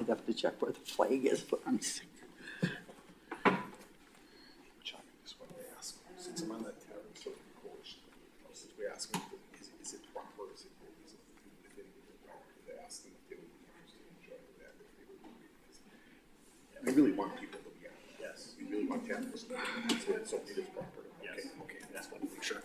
I'd have to check where the flag is, but I'm sick. Chuck, I just wanted to ask, since I'm on that tab, so coalition, since we ask them, is it proper, is it, if they don't, they ask them if they would be interested in joining that, if they would be, because we really want people to be on that. Yes. We really want to have this, so it is proper. Yes. Okay, that's what, make sure.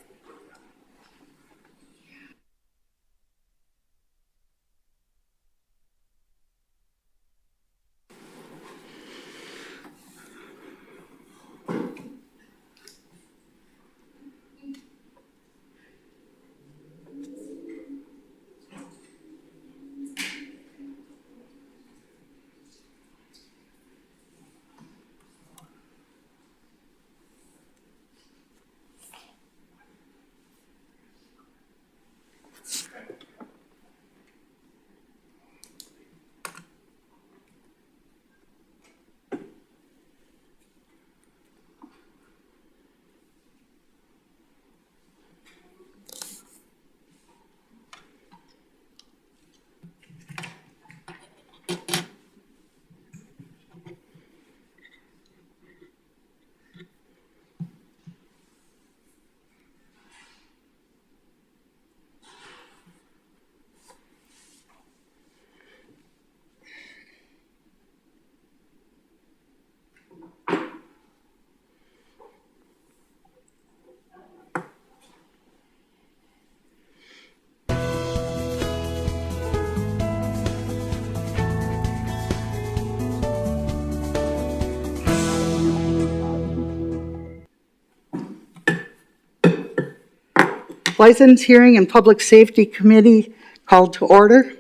License Hearing and Public Safety Committee called to order.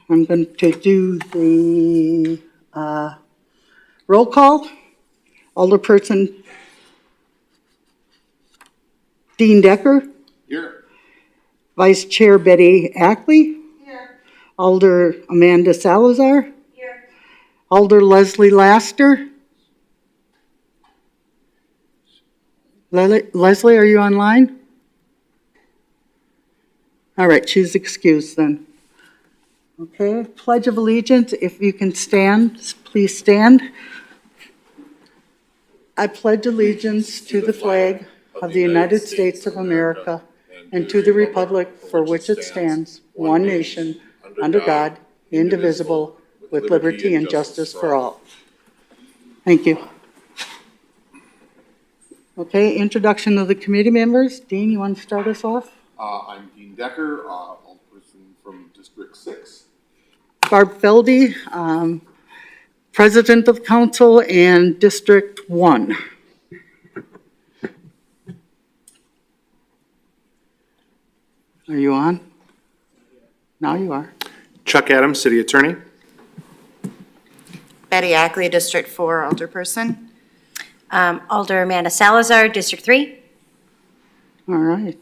I'm going to do the roll call. Alderperson Dean Decker. Here. Vice Chair Betty Ackley. Here. Alder Amanda Salazar. Here. Alder Leslie Laster. Leslie, are you online? All right, she's excused then. Okay, Pledge of Allegiance, if you can stand, please stand. I pledge allegiance to the flag of the United States of America and to the republic for which it stands, one nation, under God, indivisible, with liberty and justice for all. Thank you. Okay, introduction of the committee members. Dean, you want to start us off? I'm Dean Decker, person from District 6. Barb Feldy, President of Council and District 1. Are you on? Now you are. Chuck Adams, City Attorney. Betty Ackley, District 4, Alderperson. Alder Amanda Salazar, District 3. All right.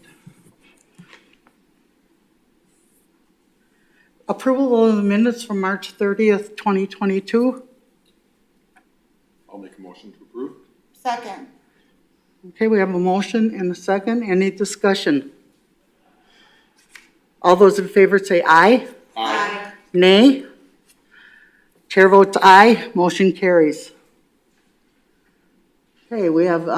Approval of the minutes from March 30th, 2022. I'll make a motion to approve. Second. Okay, we have a motion and a second. Any discussion? All those in favor say aye. Aye. Nay. Chair votes aye. Motion carries. Okay, we have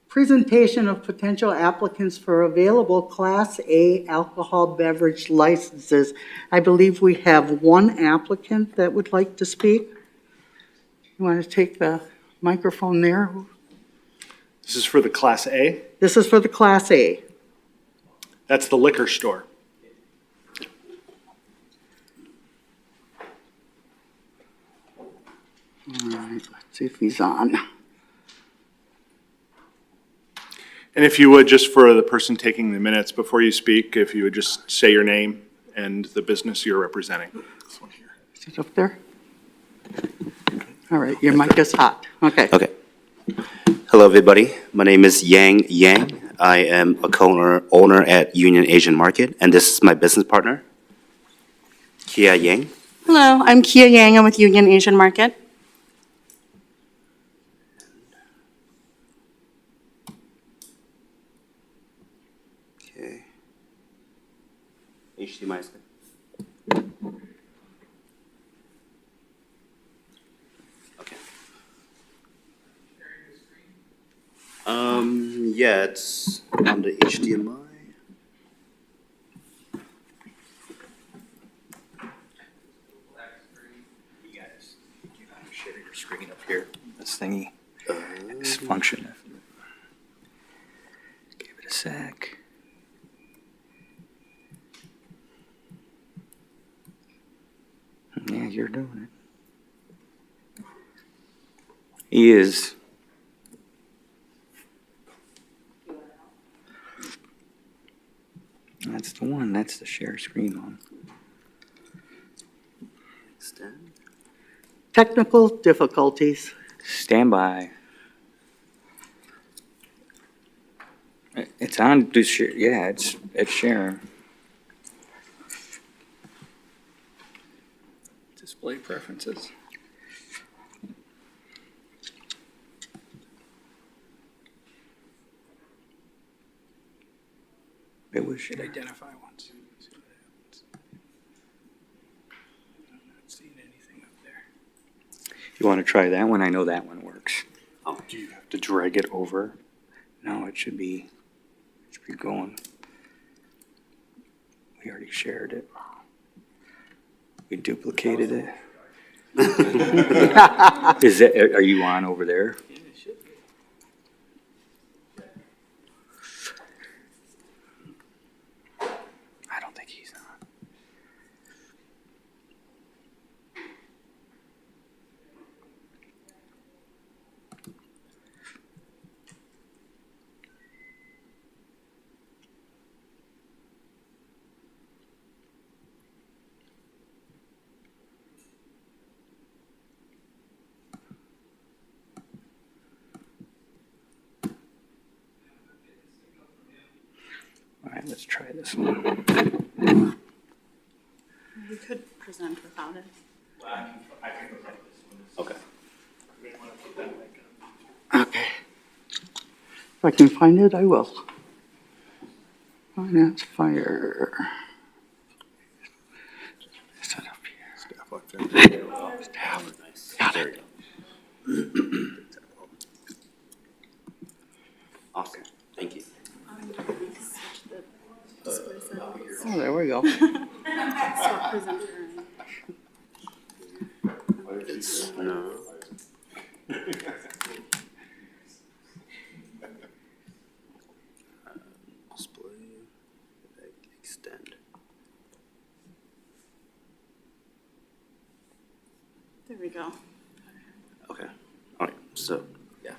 presentation of potential applicants for available Class A alcohol beverage licenses. I believe we have one applicant that would like to speak. You want to take the microphone there? This is for the Class A. This is for the Class A. That's the liquor store. All right, let's see if he's on. And if you would, just for the person taking the minutes before you speak, if you would just say your name and the business you're representing. This one here. Is it up there? All right, your mic is hot. Okay. Okay. Hello, everybody. My name is Yang. I am a co-owner at Union Asian Market, and this is my business partner, Kia Yang. Hello, I'm Kia Yang. I'm with Union Asian Market. Okay. HDMI. Yeah, it's on the HDMI. You guys, you gotta share your screen up here. This thingy is functioning. Give it a sec. Yeah, you're doing it. He is. That's the one. That's the share screen one. Extend. Technical difficulties. Stand by. It's on to share. Yeah, it's sharing. Display preferences. It was should identify once. See what happens. I'm not seeing anything up there. You want to try that one? I know that one works. Oh. Do you have to drag it over? No, it should be going. We already shared it. We duplicated it. Is that, are you on over there? I don't think he's on. All right, let's try this one. We could present without it. Okay. Okay. If I can find it, I will. Finance, fire. Is it up here? Staff like that. Staff. Nice. Got There it. you go. Awesome. Thank you. Oh, there we go. It's, no. Display, extend. There we go. Okay. All right. So, yeah.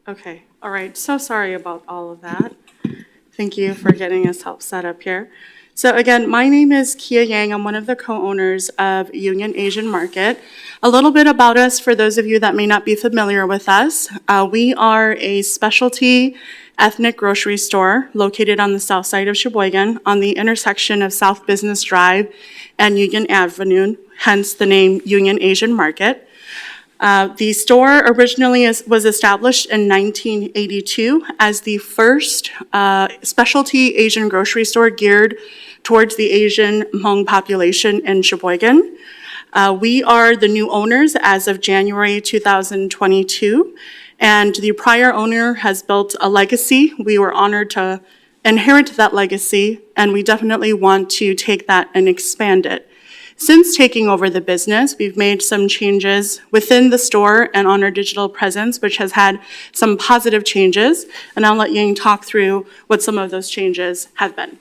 Okay, all right, so sorry about all of that. Thank you for getting us help set up here. So again, my name is Kia Yang. I'm one of the co-owners of Union Asian Market. A little bit about us for those of you that may not be familiar with us. We are a specialty ethnic grocery store located on the south side of Sheboygan on the intersection of South Business Drive and Union Avenue, hence the name Union Asian Market. The store originally was established in 1982 as the first specialty Asian grocery store geared towards the Asian Hmong population in Sheboygan. We are the new owners as of January 2022, and the prior owner has built a legacy. We were honored to inherit that legacy, and we definitely want to take that and expand it. Since taking over the business, we've made some changes within the store and on our digital presence, which has had some positive changes. And I'll let Yang talk through what some of those changes have been.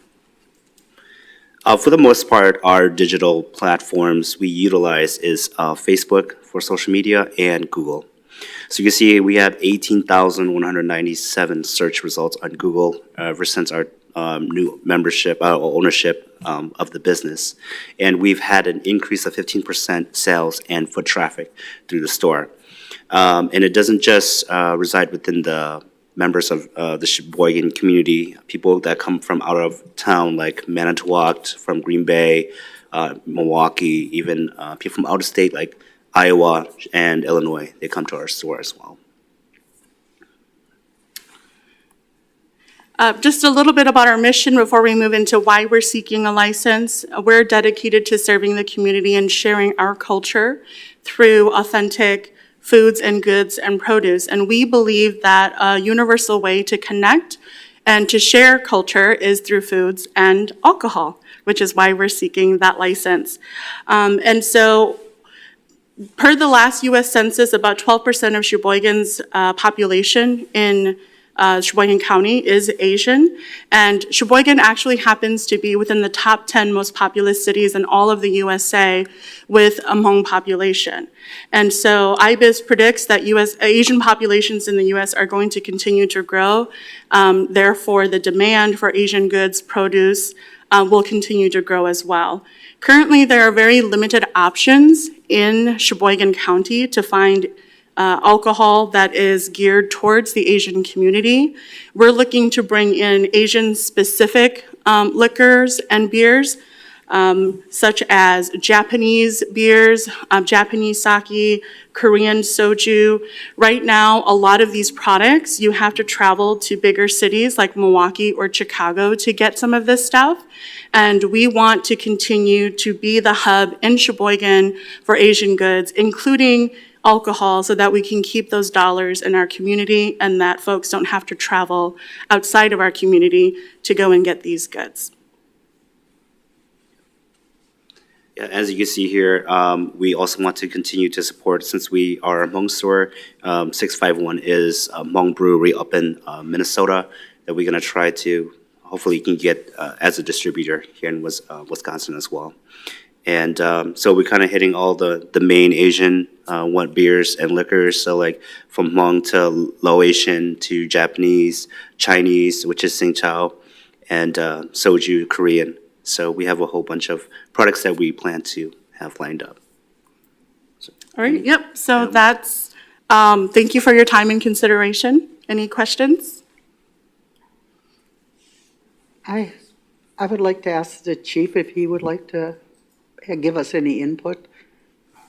For the most part, our digital platforms we utilize is Facebook for social media and Google. So you can see we have 18,197 search results on Google ever since our new membership, ownership of the business. And we've had an increase of 15% sales and foot traffic through the store. And it doesn't just reside within the members of the Sheboygan community, people that come from out of town like Manitowoc, from Green Bay, Milwaukee, even people from out of state like Iowa and Illinois, they come to our store as well. Just a little bit about our mission before we move into why we're seeking a license. We're dedicated to serving the community and sharing our culture through authentic foods and goods and produce. And we believe that a universal way to connect and to share culture is through foods and alcohol, which is why we're seeking that license. And so per the last US Census, about 12% of Sheboygan's population in Sheboygan County is Asian, and Sheboygan actually happens to be within the top 10 most populous cities in all of the USA with a Hmong population. And so IBIS predicts that Asian populations in the US are going to continue to grow. Therefore, the demand for Asian goods, produce, will continue to grow as well. Currently, there are very limited options in Sheboygan County to find alcohol that is geared towards the Asian community. We're looking to bring in Asian-specific liquors and beers, such as Japanese beers, Japanese sake, Korean soju. Right now, a lot of these products, you have to travel to bigger cities like Milwaukee or Chicago to get some of this stuff. And we want to continue to be the hub in Sheboygan for Asian goods, including alcohol, so that we can keep those dollars in our community and that folks don't have to travel outside of our community to go and get these goods. Yeah, as you can see here, we also want to continue to support, since we are a Hmong store, 651 is a Hmong brewery up in Minnesota that we're gonna try to, hopefully you can get as a distributor here in Wisconsin as well. And so we're kind of hitting all the main Asian beers and liquors. So like from Hmong to Laotian to Japanese, Chinese, which is Tsingtao, and soju, Korean. So we have a whole bunch of products that we plan to have lined up. All right, yep, so that's, thank you for your time and consideration. Any questions? I would like to ask the chief if he would like to give us any input.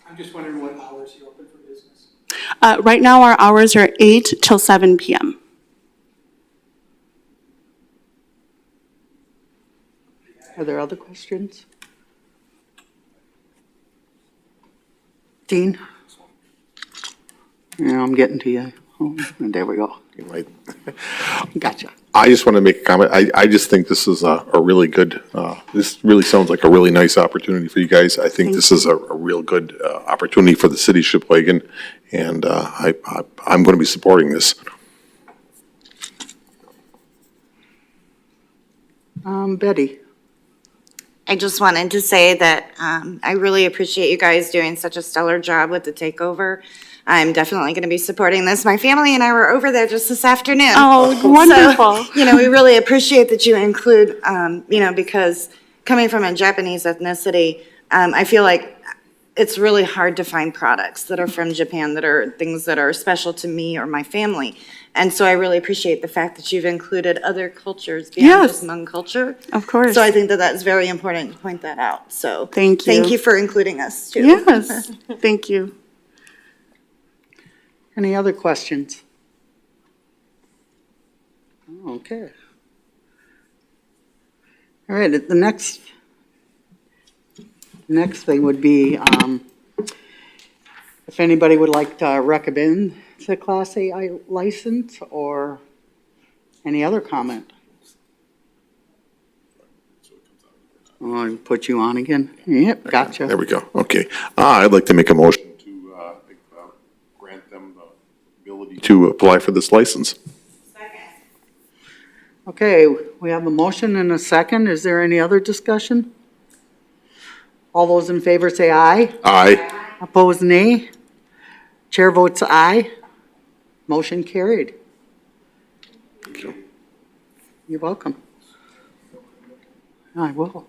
I'm just wondering what hours you're open for business. Right now, our hours are 8 till 7 p.m. Are there other questions? Dean? Yeah, I'm getting to you. Oh, there we go. You might- Gotcha. I just want to make a comment. I just think this is a really good, this really sounds like a really nice opportunity for you guys. I think this is a real good opportunity for the city of Sheboygan, and I'm going to be supporting this. Betty? I just wanted to say that I really appreciate you guys doing such a stellar job with the takeover. I'm definitely going to be supporting this. My family and I were over there just this afternoon. Oh, wonderful. So, we really appreciate that you include, because coming from a Japanese ethnicity, I feel like it's really hard to find products that are from Japan that are things that are special to me or my family. And so I really appreciate the fact that you've included other cultures beyond Yes. just Hmong culture. Of course. So I think that that's very important to point that out. So Thank you. Thank you for including us too. Yes, thank you. Any other questions? Okay. All right, the next thing would be, if anybody would like to recommend the Class A license or any other comment. Oh, I put you on again? Yep, gotcha. There we go. Okay. I'd like to make a motion to grant them the ability to apply for this license. Okay, we have a motion and a second. Is there any other discussion? All those in favor say aye. Aye. Opposed, nay. Chair votes aye. Motion carried. Thank you. You're welcome. I will.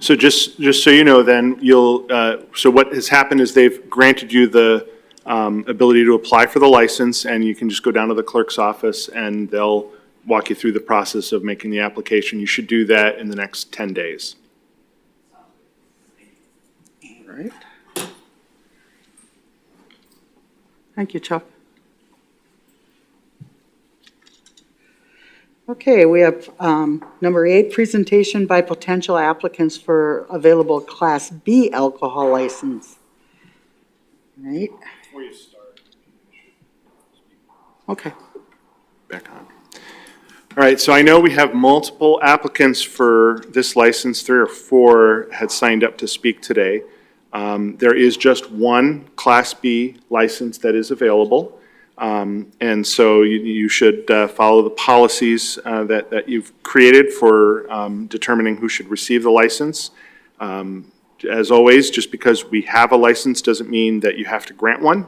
So just so you know, then, so what has happened is they've granted you the ability to apply for the license, and you can just go down to the clerk's office and they'll walk you through the process of making the application. You should do that in the next 10 days. All right. Thank you, Chuck. Okay, we have number 8, presentation by potential applicants for available Class B alcohol license. Right, Before you start, okay. back on. All right, so I know we have multiple applicants for this license. 3 or 4 had signed up to speak today. There is just one Class B license that is available. And so you should follow the policies that you've created for determining who should receive the license. As always, just because we have a license doesn't mean that you have to grant one.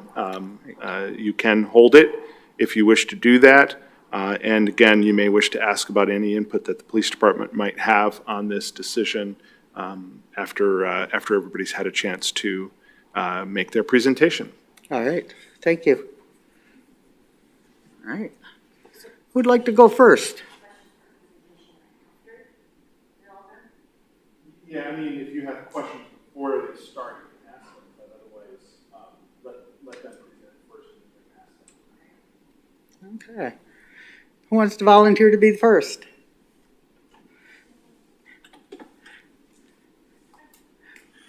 You can hold it if you wish to do that. And again, you may wish to ask about any input that the police department might have on this decision after everybody's had a chance to make their presentation. All right, thank you. All right. Who'd like to go first? Yeah, I mean, if you have questions before they start, you can ask them, but otherwise, let them present first and then ask them. Okay. Who wants to volunteer to be the first?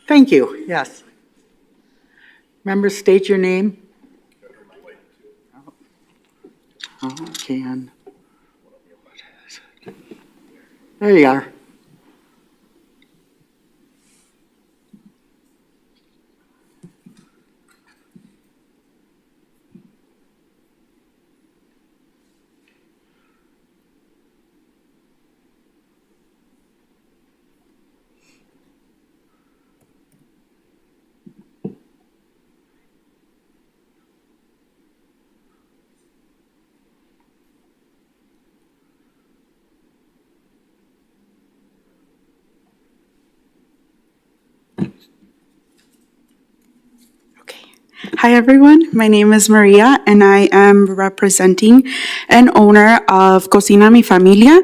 Thank you, yes. Remember, state your name. Oh, can. There you are. Hi, everyone. My name is Maria, and I am representing an owner of Cocina Mi Familia,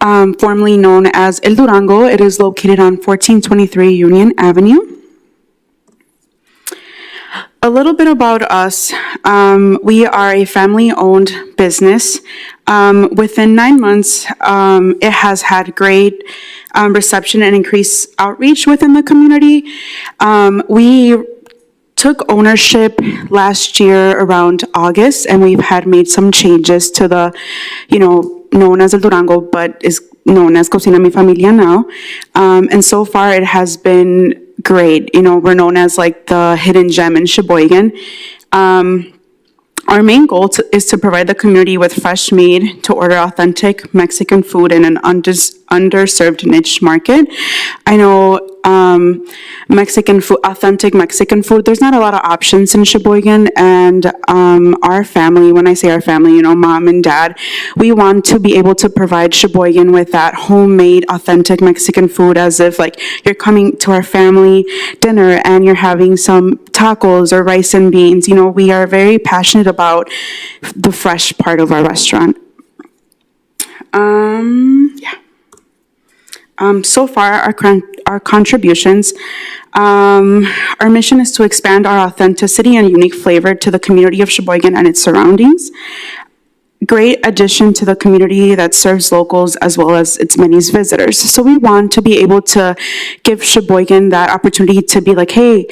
formerly known as El Durango. It is located on 1423 Union Avenue. A little bit about us. We are a family-owned business. Within 9 months, it has had great reception and increased outreach within the community. We took ownership last year around August, and we've had made some changes to the, known as El Durango, but is known as Cocina Mi Familia now. And so far, it has been great. We're known as like the hidden gem in Sheboygan. Our main goal is to provide the community with fresh made to order authentic Mexican food in an underserved niche market. I know Mexican food, authentic Mexican food, there's not a lot of options in Sheboygan, and our family, when I say our family, mom and dad, we want to be able to provide Sheboygan with that homemade authentic Mexican food, as if like you're coming to our family dinner and you're having some tacos or rice and beans. We are very passionate about the fresh part of our restaurant. So far, our contributions, our mission is to expand our authenticity and unique flavor to the community of Sheboygan and its surroundings. Great addition to the community that serves locals as well as its many visitors. So we want to be able to give Sheboygan that opportunity to be like, hey,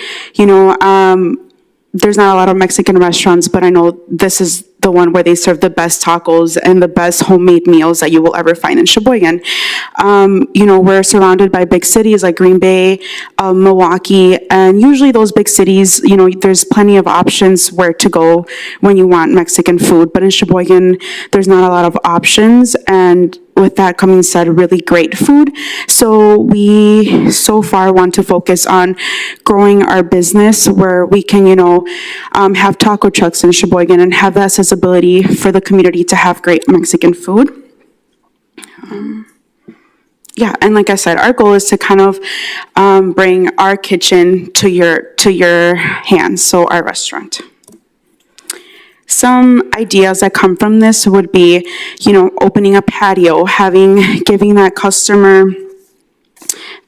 there's not a lot of Mexican restaurants, but I know this is the one where they serve the best tacos and the best homemade meals that you will ever find in Sheboygan. We're surrounded by big cities like Green Bay, Milwaukee, and usually those big cities, there's plenty of options where to go when you want Mexican food. But in Sheboygan, there's not a lot of options, and with that coming said, really great food. So we so far want to focus on growing our business where we can, have taco trucks in Sheboygan and have the accessibility for the community to have great Mexican food. And like I said, our goal is to kind of bring our kitchen to your hands, so our restaurant. Some ideas that come from this would be, opening a patio, giving that customer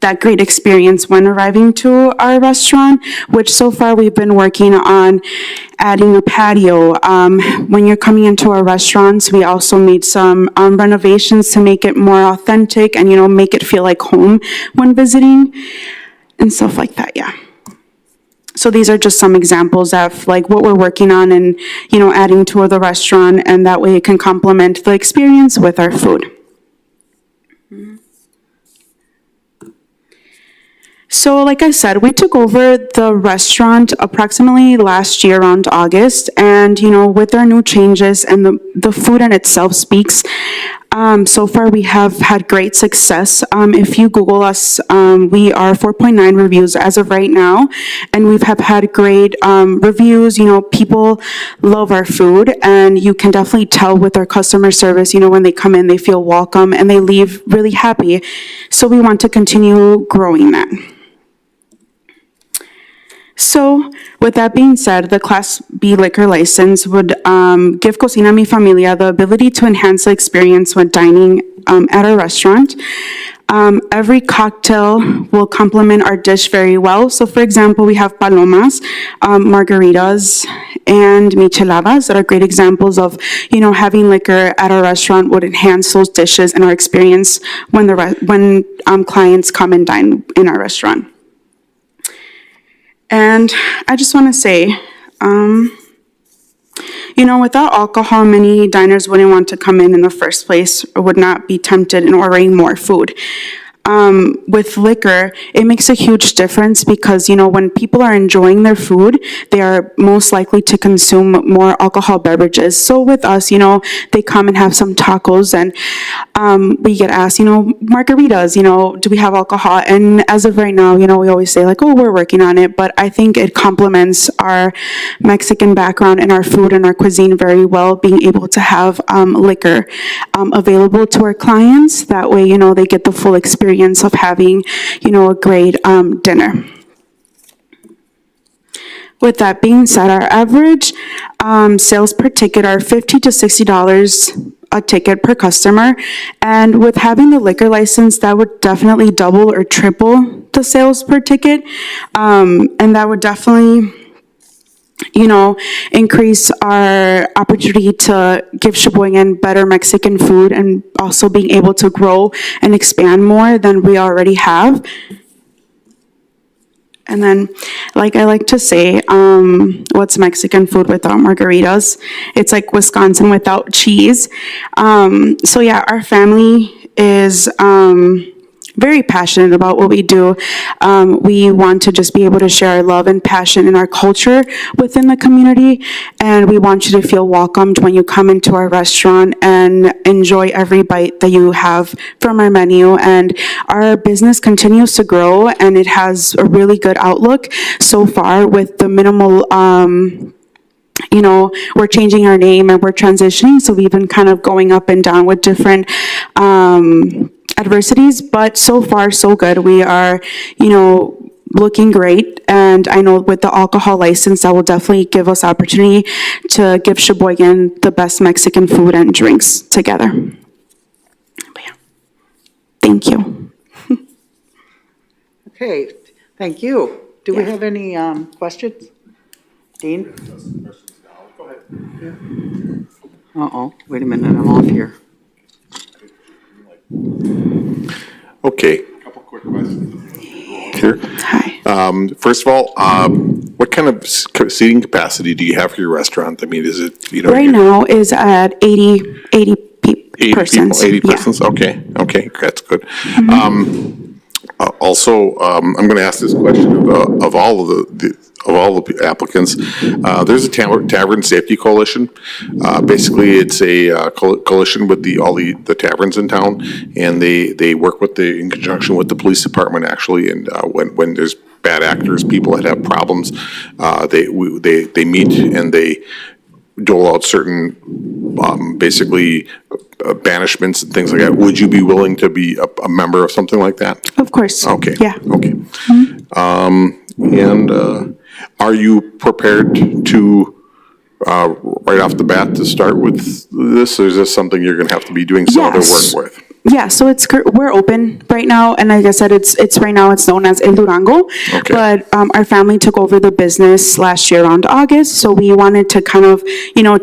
that great experience when arriving to our restaurant, which so far we've been working on adding a patio. When you're coming into our restaurants, we also made some renovations to make it more authentic and, make it feel like home when visiting and stuff like that, yeah. So these are just some examples of like what we're working on and, adding to the restaurant, and that way it can complement the experience with our food. So like I said, we took over the restaurant approximately last year around August, and with our new changes and the food in itself speaks. So far we have had great success. If you Google us, we are 4.9 reviews as of right now, and we've had great reviews. People love our food, and you can definitely tell with our customer service, when they come in, they feel welcome and they leave really happy. So we want to continue growing that. So, with that being said, the Class B liquor license would give Cocina Mi Familia the ability to enhance the experience when dining at our restaurant. Every cocktail will complement our dish very well. So, for example, we have palomas, margaritas, and micheladas that are great examples of, having liquor at our restaurant would enhance those dishes and our experience when clients come and dine in our restaurant. And I just want to say, without alcohol, many diners wouldn't want to come in the first place or would not be tempted in ordering more food. With liquor, it makes a huge difference because, when people are enjoying their food, they are most likely to consume more alcohol beverages. So with us, they come and have some tacos and we get asked, margaritas, do we have alcohol? And as of right now, we always say like, oh, we're working on it. But I think it complements our Mexican background and our food and our cuisine very well, being able to have liquor available to our clients. That way, they get the full experience of having, a great dinner. With that being said, our average sales per ticket are $50 to $60 a ticket per customer. And with having the liquor license, that would definitely double or triple the sales per ticket. And that would definitely increase our opportunity to give Sheboygan better Mexican food and also being able to grow and expand more than we already have. And then, like I like to say, what's Mexican food without margaritas? It's like Wisconsin without cheese. So yeah, our family is very passionate about what we do. We want to just be able to share our love and passion and our culture within the community, and we want you to feel welcomed when you come into our restaurant and enjoy every bite that you have from our menu. And our business continues to grow, and it has a really good outlook so far with the minimal we're changing our name and we're transitioning, so we've been kind of going up and down with different adversities, but so far so good. We are, looking great, and I know with the alcohol license, that will definitely give us opportunity to give Sheboygan the best Mexican food and drinks together. But yeah. Thank you. Okay, thank you. Do we have any questions? Dean? Go ahead. Uh-oh, wait a minute, I'm off here. Okay, a couple quick questions. Here. Hi. First of all, what kind of seating capacity do you have for your restaurant? I mean, is it, Right now is at 80 persons. 80 Yeah. persons? Okay, that's good. Also, I'm going to ask this question of all of the applicants. There's a Tavern Safety Coalition. Basically, it's a coalition with all the taverns in town, and they work in conjunction with the police department, actually. And when there's bad actors, people that have problems, they meet and they dole out certain basically banishments and things like that. Would you be willing to be a member of something like that? Of course. Okay. Yeah. Okay. And are you prepared to, right off the bat, to start with this, or is this something you're going to have to be doing some other Yes. work with? Yeah, so we're open right now, and like I said, it's right now it's known as El Durango. Okay. But our family took over the business last year around August, so we wanted to kind of,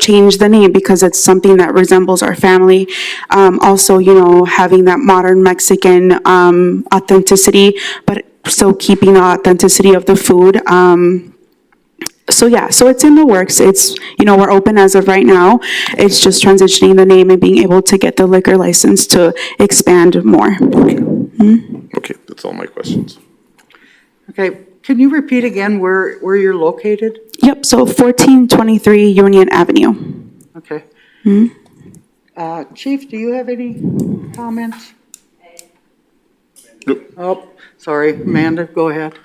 change the name because it's something that resembles our family. Also, having that modern Mexican authenticity, but still keeping the authenticity of the food. So yeah, so it's in the works. It's, we're open as of right now. It's just transitioning the name and being able to get the liquor license to expand more. Okay, that's all my questions. Okay, can you repeat again where you're located? Yep, so 1423 Union Avenue. Okay. Chief, do you have any comments? Nope. Oh, sorry, Amanda, go ahead.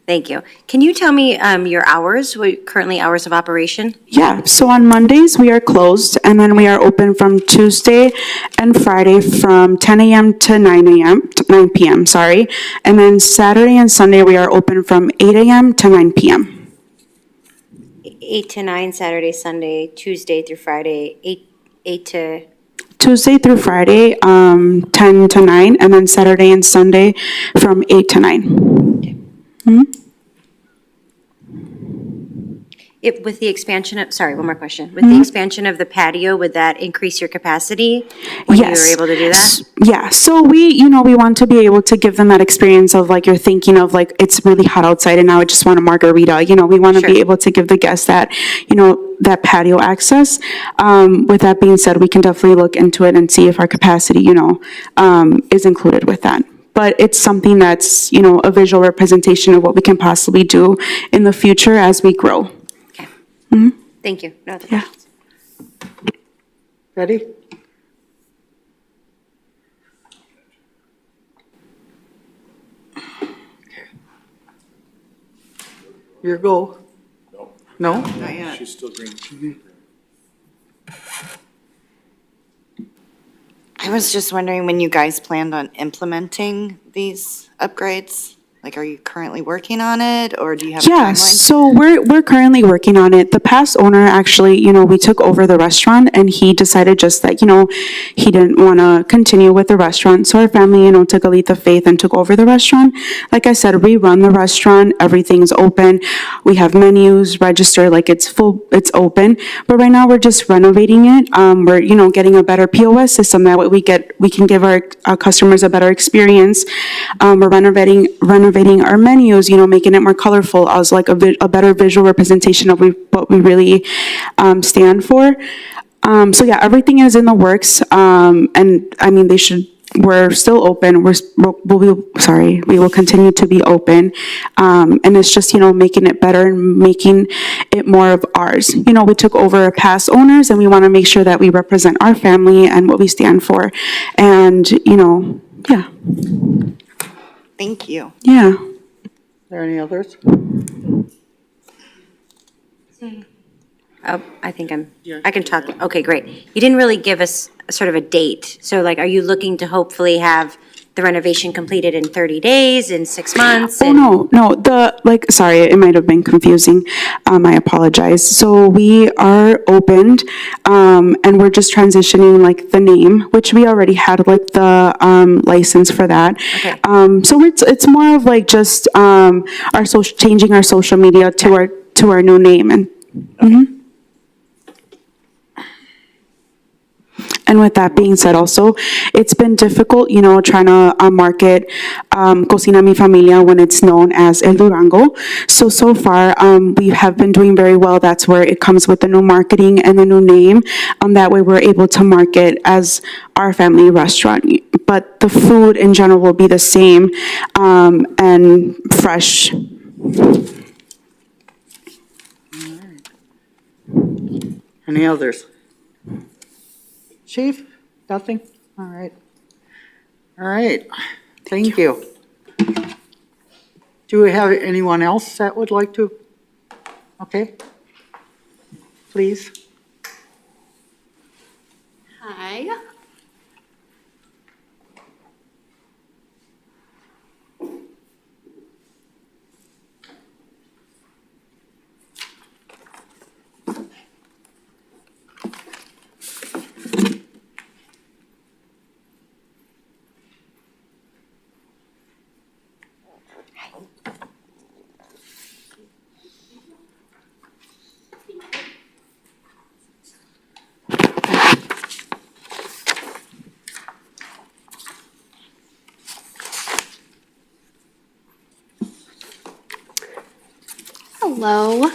Thank you. Can you tell me your hours, currently hours of operation? Yeah, so on Mondays, we are closed, and then we are open from Tuesday and Friday from 10 a.m. to 9 p.m., sorry. And then Saturday and Sunday, we are open from 8 a.m. to 9 p.m. 8 to 9, Saturday, Sunday, Tuesday through Friday, 8 to... Tuesday through Friday, 10 to 9, and then Saturday and Sunday from 8 to 9. With the expansion of, sorry, one more question. With the expansion of the patio, would that increase your capacity when you were Yes. able to do that? Yeah, so we want to be able to give them that experience of like, you're thinking of like, it's really hot outside and now I just want a margarita. We want to be Sure. able to give the guests that, that patio access. With that being said, we can definitely look into it and see if our capacity, is included with that. But it's something that's, a visual representation of what we can possibly do in the future as we grow. Thank you. No other Yeah. questions. Ready? Your go. No? Not yet. She's still green. I was just wondering when you guys planned on implementing these upgrades? Like, are you currently working on it, or do you have a Yeah, timeline? so we're currently working on it. The past owner actually, we took over the restaurant and he decided just that, he didn't want to continue with the restaurant. So our family, took a leap of faith and took over the restaurant. Like I said, we run the restaurant, everything's open. We have menus, register, like it's full, it's open. But right now we're just renovating it. We're, getting a better POS system that way we can give our customers a better experience. We're renovating our menus, making it more colorful as like a better visual representation of what we really stand for. So yeah, everything is in the works. And I mean, we're still open. We will continue to be open. And it's just, making it better and making it more of ours. We took over past owners and we want to make sure that we represent our family and what we stand for. And, yeah. Thank you. Yeah. Are there any others? Oh, I think I can talk. Okay, great. You didn't really give us sort of a date. So like, are you looking to hopefully have the renovation completed in 30 days, in 6 months? Oh, no, sorry, it might have been confusing. I apologize. So we are opened, and we're just transitioning like the name, which we already had like the, license for that. Okay. So it's more of like just, changing our social media to our new name and, And with that being said also, it's been difficult, trying to market Cocina Mi Familia when it's known as El Durango. So far, we have been doing very well. That's where it comes with the new marketing and the new name. That way we're able to market as our family restaurant. But the food in general will be the same and fresh. Any others? Chief, nothing? All right. All right, thank you. Do we have anyone else that would like to? Okay. Please. Hi. Hello.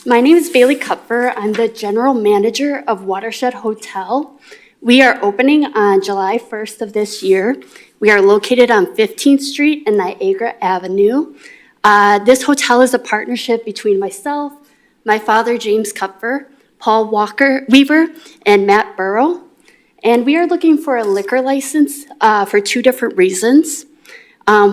My name is Bailey Kupfer. I'm the general manager of Watershed Hotel. We are opening on July 1st of this year. We are located on 15th Street and Niagara Avenue. This hotel is a partnership between myself, my father, James Kupfer, Paul Weaver, and Matt Burrow. And we are looking for a liquor license for two different reasons.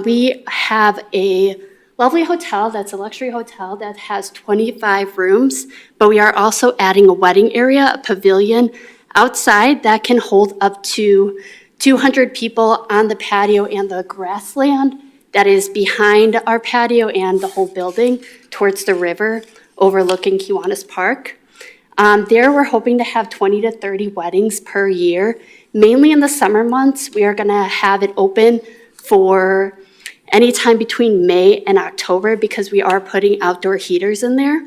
We have a lovely hotel that's a luxury hotel that has 25 rooms, but we are also adding a wedding area, a pavilion outside that can hold up to 200 people on the patio and the grassland that is behind our patio and the whole building towards the river overlooking Kiwanis Park. There, we're hoping to have 20 to 30 weddings per year. Mainly in the summer months, we are gonna have it open for anytime between May and October because we are putting outdoor heaters in there.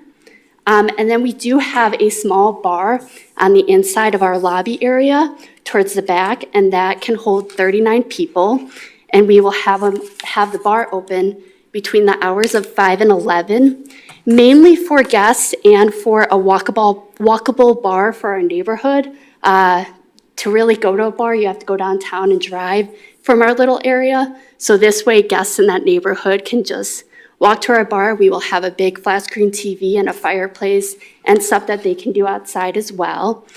And then we do have a small bar on the inside of our lobby area towards the back, and that can hold 39 people. And we will have the bar open between the hours of 5 and 11, mainly for guests and for a walkable bar for our neighborhood. To really go to a bar, you have to go downtown and drive from our little area. So this way, guests in that neighborhood can just walk to our bar. We will have a big flat screen TV and a fireplace and stuff that they can do outside as well.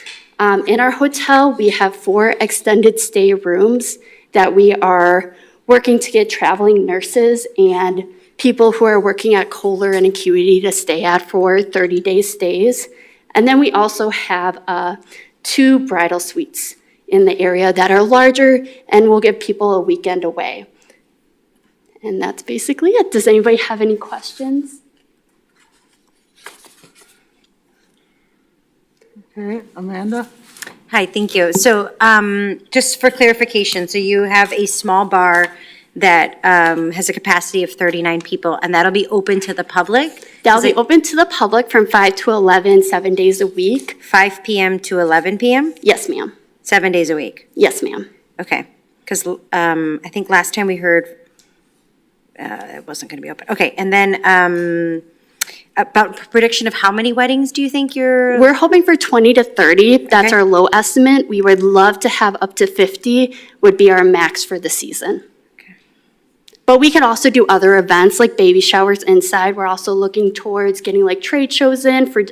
In our hotel, we have 4 extended stay rooms that we are working to get traveling nurses and people who are working at Kohler and Acuity to stay at for 30-day stays. And then we also have 2 bridal suites in the area that are larger and will give people a weekend away. And that's basically it. Does anybody have any questions? Okay, Amanda? Hi, thank you. So just for clarification, so you have a small bar that has a capacity of 39 people, and that'll be open to the public? That'll be open to the public from 5 to 11, 7 days a week. 5 p.m. to 11 p.m.? Yes, ma'am. 7 days a week? Yes, ma'am. Okay, because I think last time we heard it wasn't going to be open. Okay, and then about prediction of how many weddings do you think you're? We're hoping for 20 to 30. That's Okay. our low estimate. We would love to have up to 50 would be our max for the season. Okay. But we can also do other events like baby showers inside. We're also looking towards getting like trade shows in for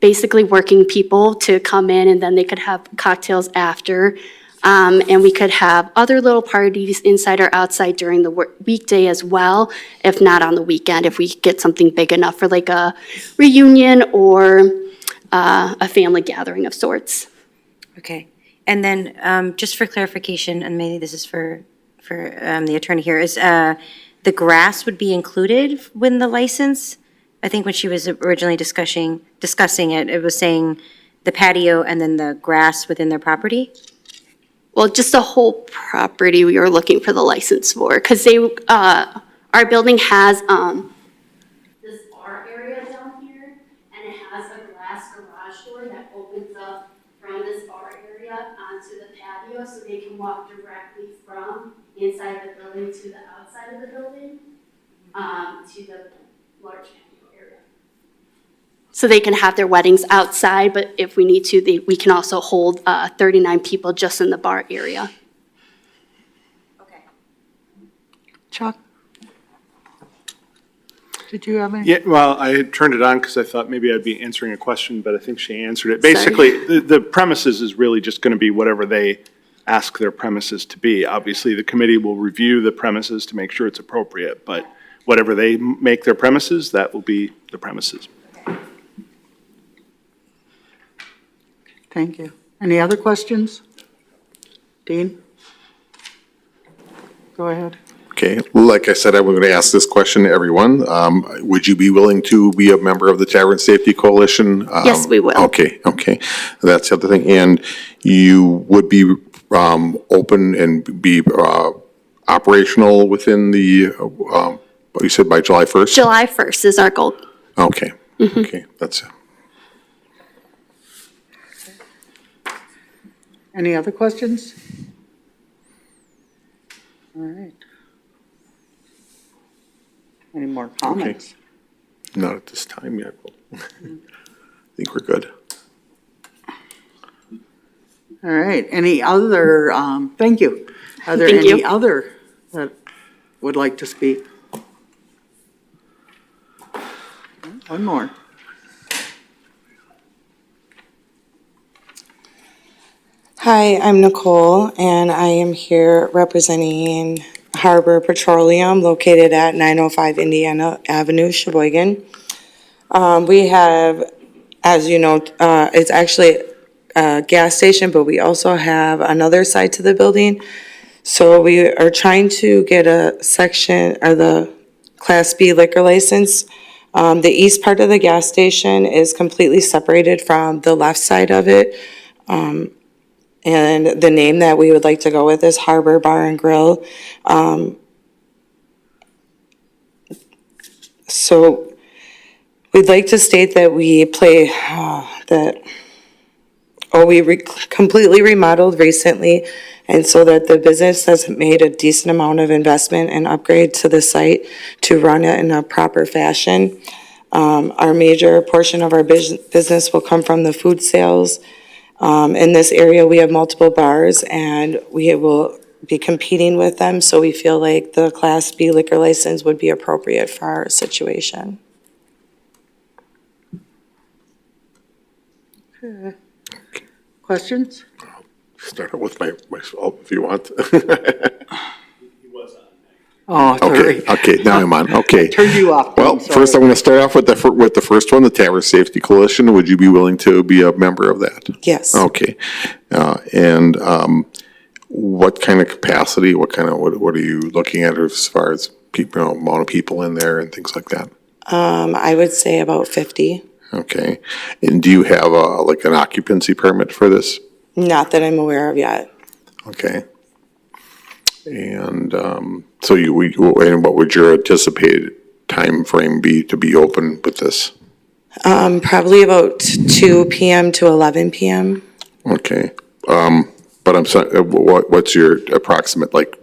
basically working people to come in and then they could have cocktails after. And we could have other little parties inside or outside during the weekday as well, if not on the weekend, if we get something big enough for like a reunion or a family gathering of sorts. Okay, and then just for clarification, and maybe this is for the attorney here, is the grass would be included when the license? I think when she was originally discussing it, it was saying the patio and then the grass within their property? Well, just the whole property we were looking for the license for, because our building has this bar area down here, and it has a glass garage door that opens up from this bar area onto the patio, so they can walk directly from inside the building to the outside of the building, to the large patio area. So they can have their weddings outside, but if we need to, we can also hold 39 people just in the bar area. Okay. Chuck? Did you have any? Yeah, well, I had turned it on because I thought maybe I'd be answering a question, but I think she answered it. Sorry. Basically, the premises is really just going to be whatever they ask their premises to be. Obviously, the committee will review the premises to make sure it's appropriate, but whatever they make their premises, that will be the premises. Thank you. Any other questions? Dean? Go ahead. Okay, like I said, I'm going to ask this question to everyone. Would you be willing to be a member of the Tavern Safety Coalition? Yes, we will. Okay, that's the other thing. And you would be open and be operational within the, what you said, by July 1st? July 1st is our goal. Okay, okay, that's it. Any other questions? All right. Any more comments? Not at this time yet. I think we're good. All right, any other, thank you. Are there Thank any you. other that would like to speak? One more. Hi, I'm Nicole, and I am here representing Harbor Petroleum located at 905 Indiana Avenue, Sheboygan. We have, as you know, it's actually a gas station, but we also have another side to the building. So we are trying to get a section, or the Class B liquor license. The east part of the gas station is completely separated from the left side of it. And the name that we would like to go with is Harbor Bar and Grill. So we'd like to state that we completely remodeled recently, and so that the business has made a decent amount of investment and upgrade to the site to run it in a proper fashion. Our major portion of our business will come from the food sales. In this area, we have multiple bars, and we will be competing with them, so we feel like the Class B liquor license would be appropriate for our situation. Questions? Start out with myself if you want. Oh, sorry. Okay, now I'm on, okay. Turned you off. Well, first I'm gonna start off with the first one, the Tavern Safety Coalition. Would you be willing to be a member of that? Yes. Okay. And what kind of capacity, what are you looking at as far as people, amount of people in there and things like that? I would say about 50. Okay. And do you have like an occupancy permit for this? Not that I'm aware of yet. Okay. And so and what would your anticipated time frame be to be open with this? Probably about 2 p.m. to 11 p.m. Okay. But I'm sorry, what's your approximate, like,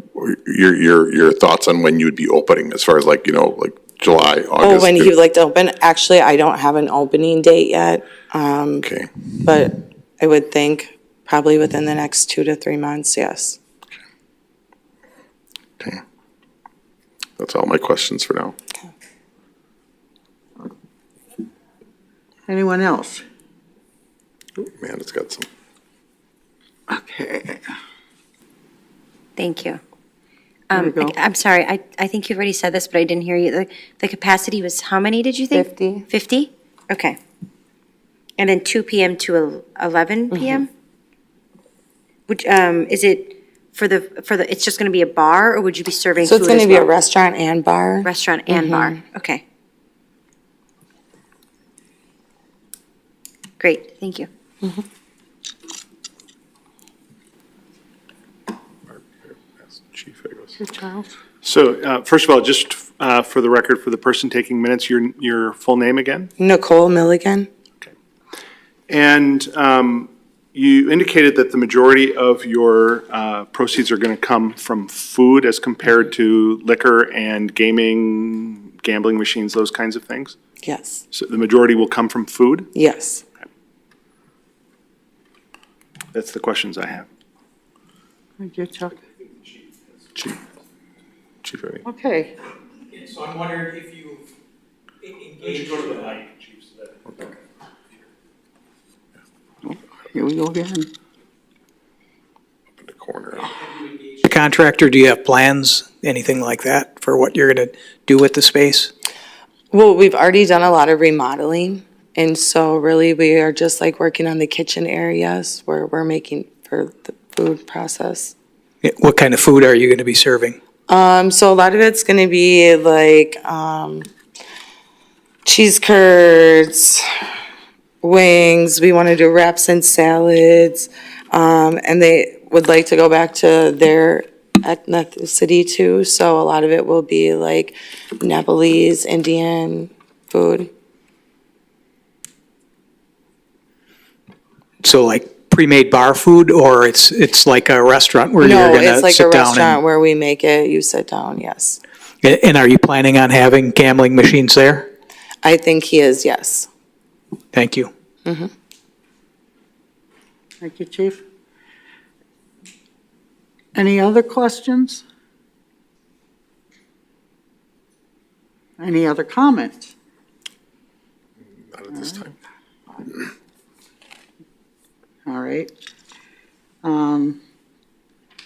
your thoughts on when you would be opening as far as like, like July, August? Oh, when he would like to open? Actually, I don't have an opening date yet. Okay. But I would think probably within the next 2 to 3 months, yes. Okay. That's all my questions for now. Anyone else? Man, it's got some. Okay. Thank you. There you go. I'm sorry, I think you've already said this, but I didn't hear you. The capacity was how many, did you think? 50. 50? Okay. And then 2 PM to 11 PM? Which, is it for the, it's just gonna be a bar, or would you be serving So food it's as going to be a well? restaurant and bar. Restaurant and bar, okay. Great, thank you. Chief, I guess. Charles? So, first of all, just for the record, for the person taking minutes, your full name again? Nicole Milligan. And you indicated that the majority of your proceeds are going to come from food as compared to liquor and gaming, gambling machines, those kinds of things? Yes. So the majority will come from food? Yes. That's the questions I have. Thank you, Chuck. Chief, ready? Okay. So I'm wondering if you've engaged. Here we go again. Up in the corner. Contractor, do you have plans, anything like that, for what you're gonna do with the space? Well, we've already done a lot of remodeling, and so really we are just like working on the kitchen areas where we're making for the food process. What kind of food are you gonna be serving? So a lot of it's gonna be like, cheese curds, wings, we wanna do wraps and salads. And they would like to go back to their ethnicity too, so a lot of it will be like Nepalese, Indian food. So like pre-made bar food, or it's like a restaurant where you're No, gonna it's like a sit down restaurant where we make it, you sit down, yes. and are you planning on having gambling machines there? I think he is, yes. Thank you. Thank you, Chief. Any other questions? Any other comments? Not at this time. All right.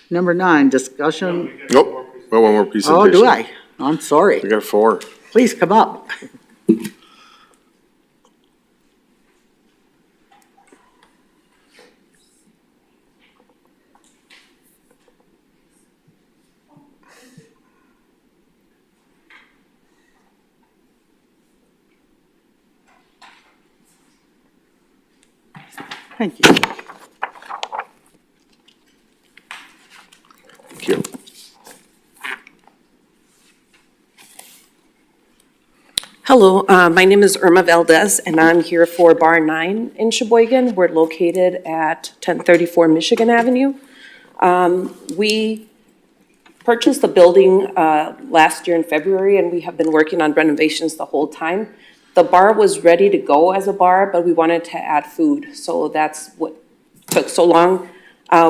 Number 9, discussion. Nope, well, one more presentation. Oh, do I? I'm sorry. We got 4. Please come up. Thank you. Thank you. Hello, my name is Irma Valdez, and I'm here for Bar 9 in Sheboygan. We're located at 1034 Michigan Avenue. We purchased the building last year in February, and we have been working on renovations the whole time. The bar was ready to go as a bar, but we wanted to add food, so that's what took so long.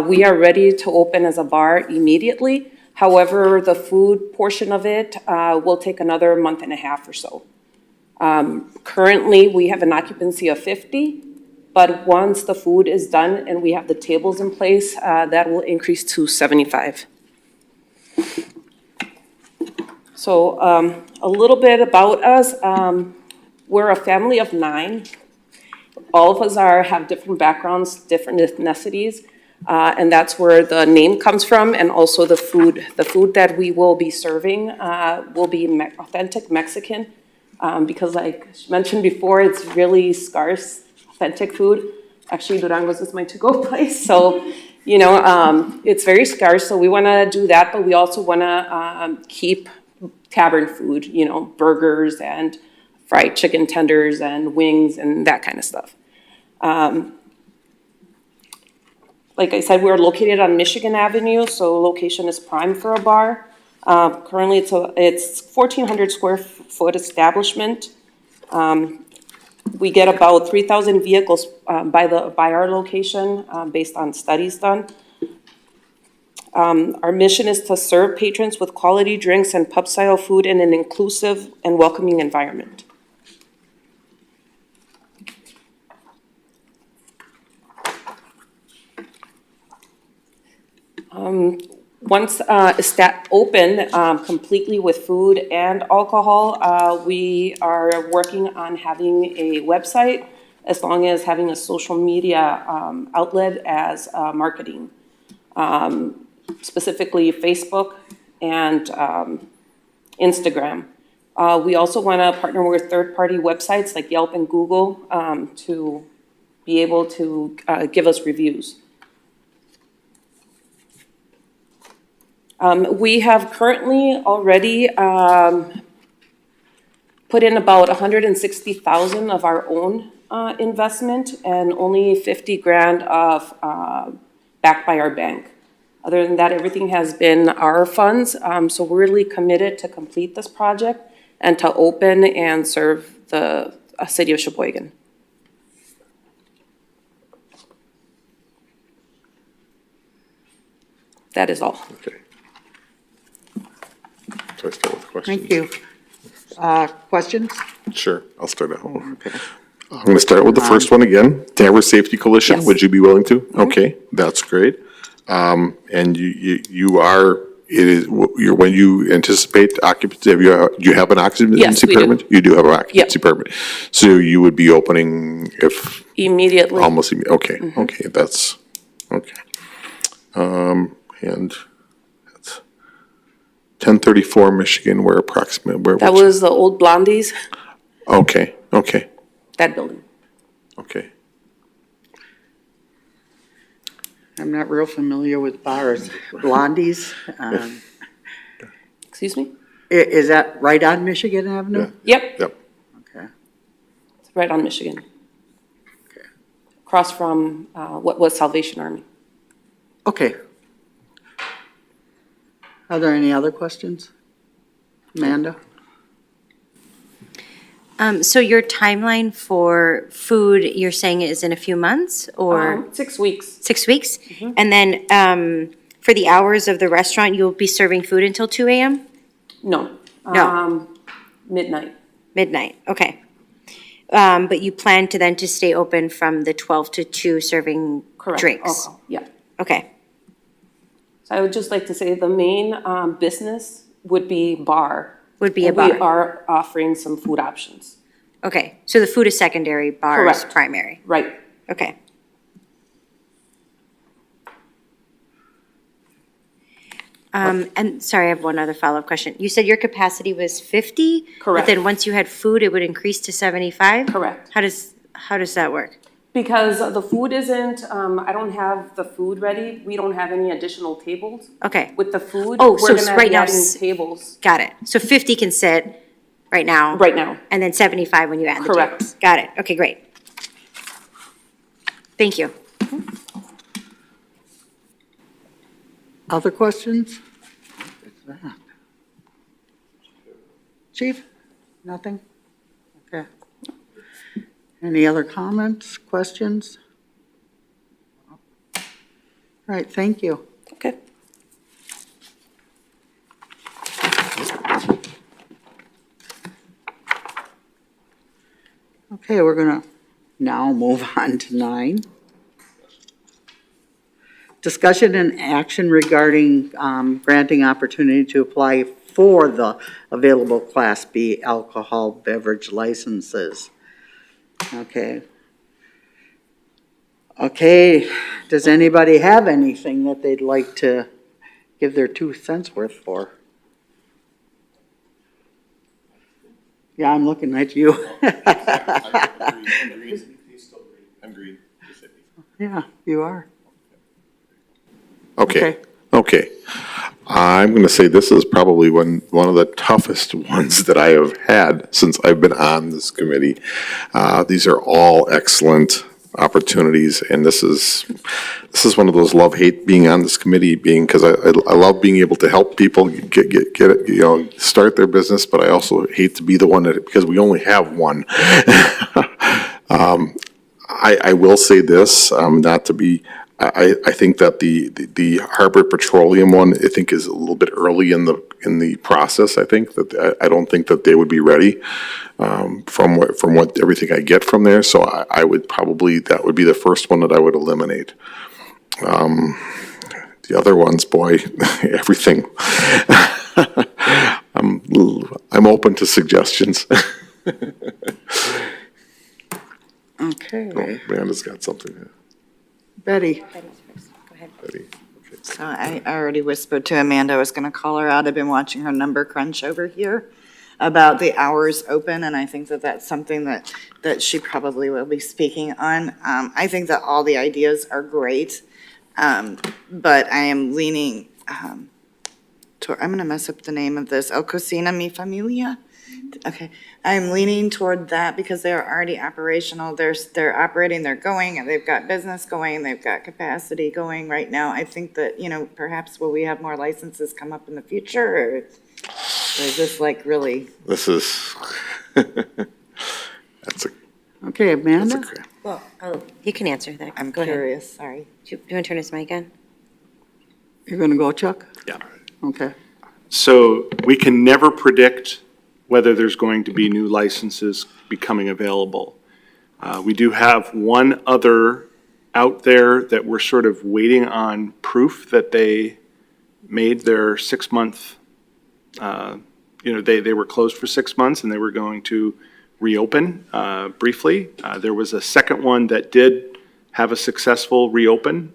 We are ready to open as a bar immediately. However, the food portion of it will take another month and a half or so. Currently, we have an occupancy of 50, but once the food is done and we have the tables in place, that will increase to 75. So a little bit about us. We're a family of 9. All of us have different backgrounds, different ethnicities, and that's where the name comes from, and also the food. The food that we will be serving will be authentic Mexican, because like mentioned before, it's really scarce, authentic food. Actually, Durango's is my to-go place, so, you know, it's very scarce, so we want to do that, but we also want to keep tavern food, you know, burgers and fried chicken tenders and wings and that kind of stuff. Like I said, we're located on Michigan Avenue, so location is prime for a bar. Currently, it's 1,400 square foot establishment. We get about 3,000 vehicles by our location, based on studies done. Our mission is to serve patrons with quality drinks and pub-style food in an inclusive and welcoming environment. Once open completely with food and alcohol, we are working on having a website as long as having a social media outlet as marketing, specifically Facebook and Instagram. We also want to partner with third-party websites like Yelp and Google to be able to give us reviews. We have currently already put in about 160,000 of our own investment and only 50 grand of backed by our bank. Other than that, everything has been our funds. So we're really committed to complete this project and to open and serve the city of Sheboygan. That is all. Okay. So I start with questions. Thank you. Questions? Sure, I'll start at home. I'm going to start with the first one again. Tavern Safety Coalition, Yes. would you be willing to? Okay, that's great. And you are, when you anticipate occupancy, do you have an occupancy Yes, we do. permit? You do have an occupancy permit. So you would be opening if, Immediately. almost, okay, okay, that's, okay. And that's 1034 Michigan, where approximately, That was the old Blondies, okay, okay, that building. okay. I'm not real familiar with bars. Blondies, Excuse me? is that right on Michigan Avenue? Yep, Yep. Okay. it's right on Michigan. Across from what was Salvation Army. Okay. Are there any other questions? Amanda? So your timeline for food, you're saying is in a few months or 6 weeks. 6 weeks? And then for the hours of the restaurant, you'll be serving food until 2 a.m.? No. No. Midnight. Midnight, okay. But you plan to then to stay open from the 12 to 2 serving Correct. drinks? Yeah. Okay, So I would just like to say the main business would be bar. would be a And we bar. are offering some food options. Okay, so the food is secondary, bar is Correct. primary? Right. Okay. And sorry, I have one other follow-up question. You said your capacity was 50? But Correct. then once you had food, it would increase to 75? Correct. How does that work? Because the food isn't, I don't have the food ready. We don't have any additional tables. Okay, With the food, Oh, we're so gonna right be now adding s- tables got it. So 50 can sit right now? right now. And then 75 when you add the Correct. tables? Got it, okay, great. Thank you. Other questions? Chief? Nothing? Okay. Any other comments, questions? All right, thank you. Okay. Okay, we're gonna now move on to 9. Discussion and action regarding granting opportunity to apply for the available Class B alcohol beverage licenses. Okay. Okay, does anybody have anything that they'd like to give their 2 cents worth for? Yeah, I'm looking at you. I'm green. Yeah, you are. Okay, okay. I'm gonna say this is probably one of the toughest ones that I have had since I've been on this committee. These are all excellent opportunities, and this is one of those love-hate being on this committee, because I love being able to help people get it, start their business, but I also hate to be the one that, because we only have one. I will say this, not to be, I think that the Harbor Petroleum one, I think is a little bit early in the process. I think that, I don't think that they would be ready, from what everything I get from there. So I would probably, that would be the first one that I would eliminate. The other ones, boy, everything. I'm open to suggestions. Okay, Amanda's got something. Betty. Go ahead. Betty. So I already whispered to Amanda I was going to call her out. I've been watching her number crunch over here about the hours open, and I think that that's something that she probably will be speaking on. I think that all the ideas are great, but I am leaning toward, I'm going to mess up the name of this, El Cocina Mi Familia? Okay, I'm leaning toward that because they are already operational. They're operating, they're going, and they've got business going, they've got capacity going right now. I think that, perhaps will we have more licenses come up in the future, or is this like really? This is, that's a, Okay, Amanda? Well, you can answer that. I'm Go ahead. curious, sorry. Do you want to turn his mic on? You're gonna go, Chuck? Yeah. Okay. So we can never predict whether there's going to be new licenses becoming available. We do have one other out there that we're sort of waiting on proof that they made their 6-month, they were closed for 6 months and they were going to reopen briefly. There was a second one that did have a successful reopen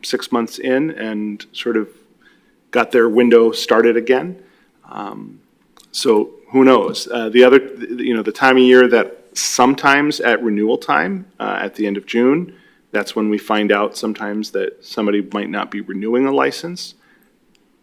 6 months in and sort of got their window started again. So who knows? The time of year that sometimes at renewal time, at the end of June, that's when we find out sometimes that somebody might not be renewing a license.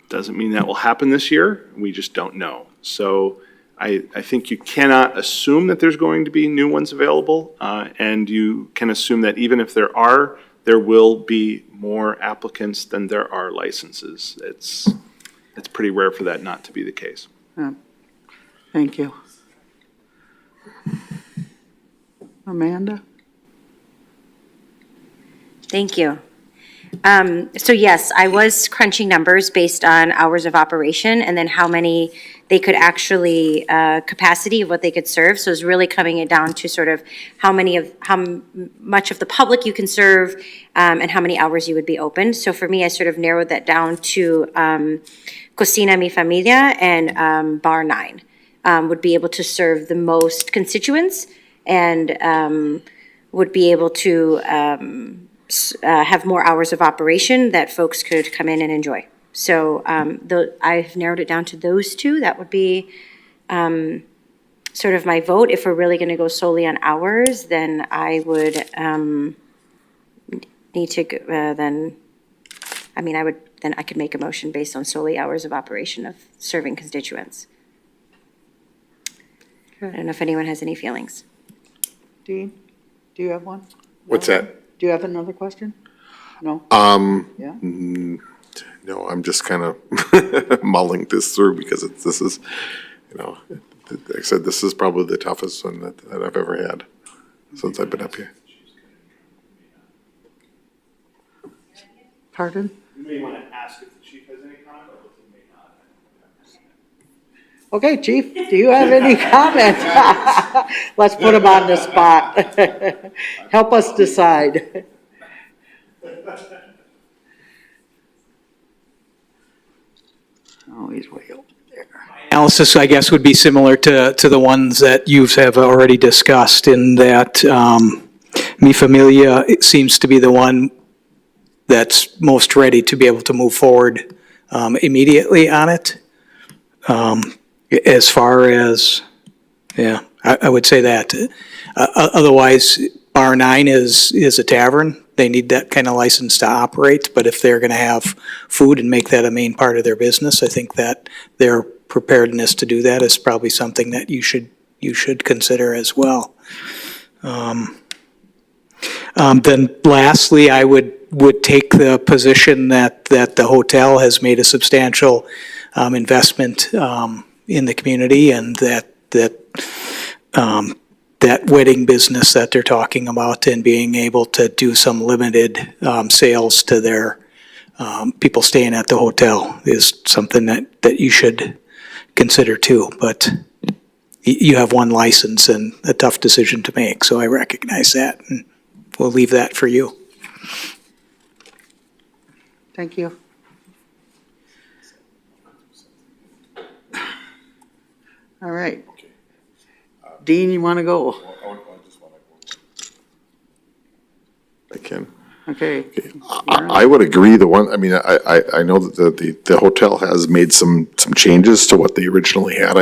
Doesn't mean that will happen this year. We just don't know. So I think you cannot assume that there's going to be new ones available. And you can assume that even if there are, there will be more applicants than there are licenses. It's pretty rare for that not to be the case. Thank you. Amanda? Thank you. So yes, I was crunching numbers based on hours of operation and then how many they could actually, capacity of what they could serve. So it's really coming it down to sort of how much of the public you can serve, and how many hours you would be open. So for me, I sort of narrowed that down to, Cocina Mi Familia and, Bar 9, would be able to serve the most constituents and, would be able to, have more hours of operation that folks could come in and enjoy. So I've narrowed it down to those two. That would be sort of my vote. If we're really going to go solely on hours, then I would need to, then I could make a motion based on solely hours of operation of serving constituents. I don't know if anyone has any feelings. Dean, do you have one? What's that? Do you have another question? No? Yeah? No, I'm just kind of mulling this through because this is, like I said, this is probably the toughest one that I've ever had since I've been up here. Pardon? You may want to ask if the chief has any comment, or if he may not. Okay, Chief, do you have any comment? Let's put him on the spot. Help us decide. Oh, he's way over there. Analysis, I guess, would be similar to the ones that you have already discussed in that Mi Familia seems to be the one that's most ready to be able to move forward immediately on it. As far as, yeah, I would say that. Otherwise, Bar 9 is a tavern. They need that kind of license to operate, but if they're going to have food and make that a main part of their business, I think that their preparedness to do that is probably something that you should consider as well. Then lastly, I would take the position that the hotel has made a substantial investment in the community, and that wedding business that they're talking about and being able to do some limited sales to their people staying at the hotel is something that you should consider too. But you have one license and a tough decision to make, so I recognize that, and we'll leave that for you. Thank you. All right. Dean, you want to go? I can. Okay. I would agree. I know that the hotel has made some changes to what they originally had.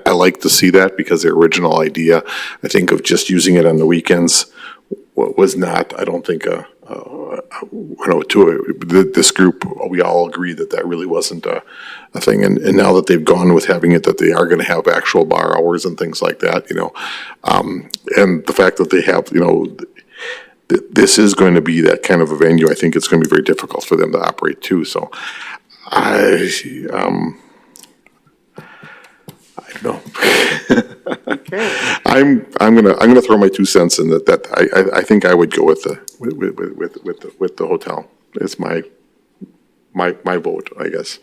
I like to see that because their original idea, I think, of just using it on the weekends was not, I don't think, this group, we all agree that really wasn't a thing. And now that they've gone with having it, that they are going to have actual bar hours and things like that, and the fact that they have, this is going to be that kind of a venue. I think it's going to be very difficult for them to operate too. So I don't know. Okay. I'm gonna throw my 2 cents in that I think I would go with the hotel. It's my vote, I guess.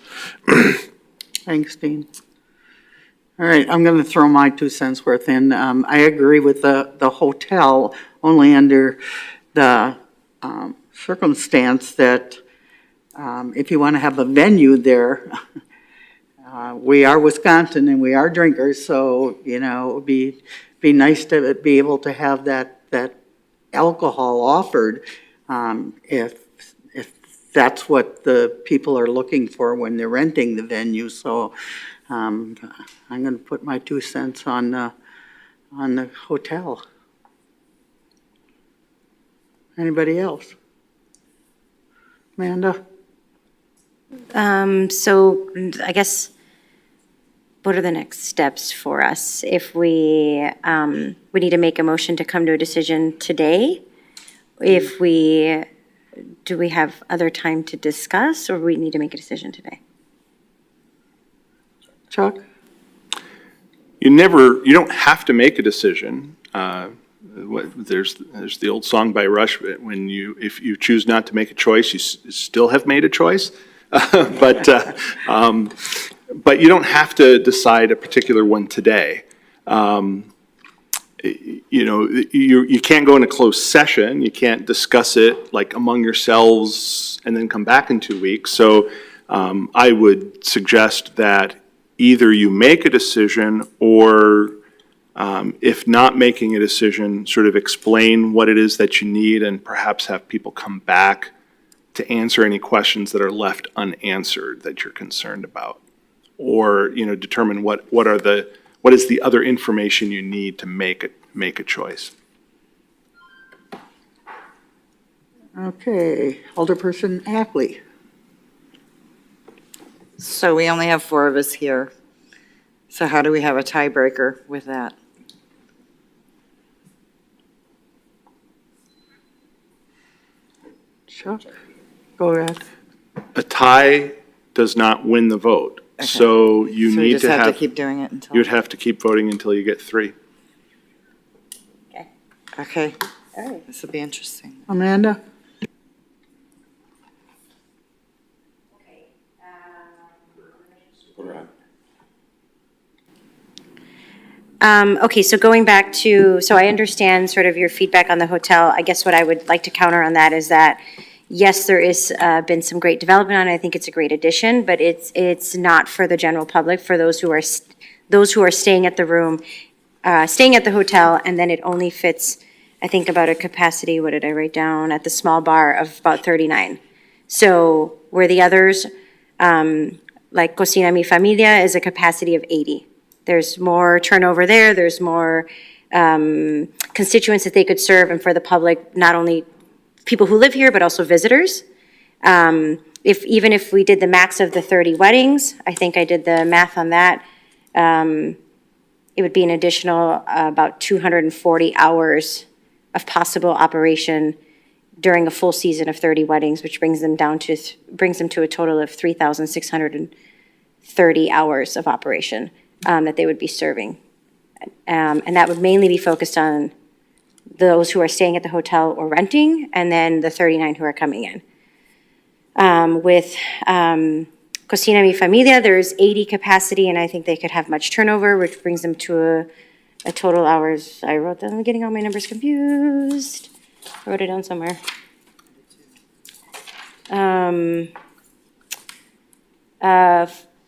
Thanks, Dean. All right, I'm going to throw my 2 cents worth in. I agree with the hotel only under the circumstance that if you want to have a venue there, we are Wisconsin and we are drinkers, so, it would be nice to be able to have that alcohol offered if that's what the people are looking for when they're renting the venue. So I'm going to put my 2 cents on the hotel. Anybody else? Amanda? So I guess, what are the next steps for us? If we need to make a motion to come to a decision today? Do we have other time to discuss, or we need to make a decision today? Chuck? you don't have to make a decision. There's the old song by Rush, if you choose not to make a choice, you still have made a choice. But you don't have to decide a particular one today. You can't go in a closed session. You can't discuss it like among yourselves and then come back in 2 weeks. So I would suggest that either you make a decision or if not making a decision, sort of explain what it is that you need and perhaps have people come back to answer any questions that are left unanswered that you're concerned about. Or, determine what is the other information you need to make a choice. Okay, Alderperson Ackley. So we only have 4 of us here. So how do we have a tiebreaker with that? Chuck, go ahead. A tie does not win the vote. Okay. So you So we need just to have to have, keep doing it until? you'd have to keep voting until you get 3. Okay. All right. This will be interesting. Amanda? Okay, so going back to, so I understand sort of your feedback on the hotel. I guess what I would like to counter on that is that, yes, there is been some great development on it. I think it's a great addition, but it's not for the general public, for those who are staying at the room, staying at the hotel, and then it only fits, I think, about a capacity, what did I write down, at the small bar of about 39. So where the others, like Cocina Mi Familia, is a capacity of 80. There's more turnover there, there's more constituents that they could serve, and for the public, not only people who live here, but also visitors. Even if we did the max of the 30 weddings, I think I did the math on that, it would be an additional about 240 hours of possible operation during a full season of 30 weddings, which brings them to a total of 3,630 hours of operation that they would be serving. And that would mainly be focused on those who are staying at the hotel or renting, and then the 39 who are coming in. With Cocina Mi Familia, there's 80 capacity, and I think they could have much turnover, which brings them to a total hours. I wrote them, I'm getting all my numbers confused. I wrote it down somewhere.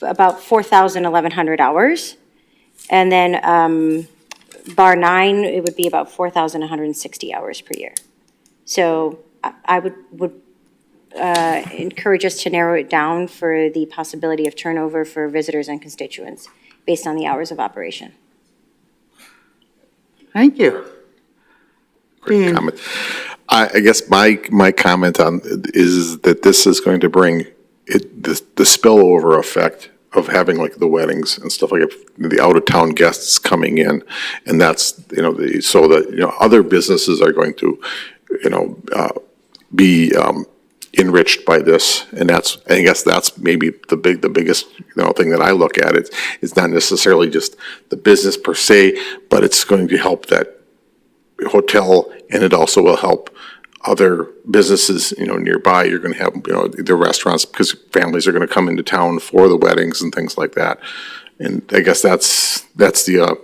About 1,100 hours. And then bar 9, it would be about 4,160 hours per year. So I would encourage us to narrow it down for the possibility of turnover for visitors and constituents based on the hours of operation. Thank you. Dean? Comment. I guess my comment on is that this is going to bring the spillover effect of having like the weddings and stuff like the out of town guests coming in, and that's so that other businesses are going to be enriched by this, and I guess that's maybe the biggest thing that I look at. It's not necessarily just the business per se, but it's going to help that hotel, and it also will help other businesses nearby. You're going to have the restaurants, because families are going to come into town for the weddings and things like that. And I guess that's the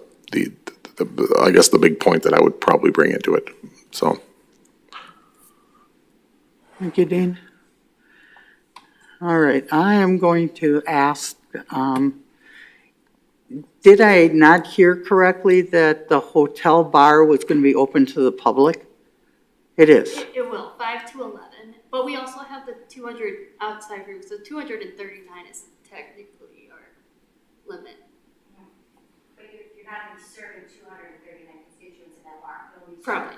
I guess the big point that I would probably bring into it. So. Thank you, Dean. All right, I am going to ask, did I not hear correctly that the hotel bar was going to be open to the public? It is. It will, 5 to 11, but we also have the 200 outside rooms, so 239 is technically our limit. But you're not going to be serving 239 constituents in that bar. Probably.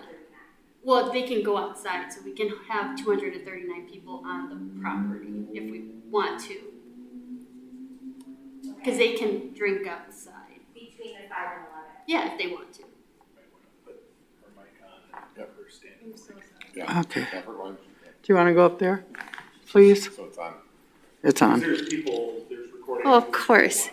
Well, they can go outside, so we can have 239 people on the property if we want to. Because they can drink outside. Between the 5 and 11. Yeah, if they want to. I'm so sorry. Okay. Do you want to go up there, please? So it's on. It's on. There's recording. Oh, of course.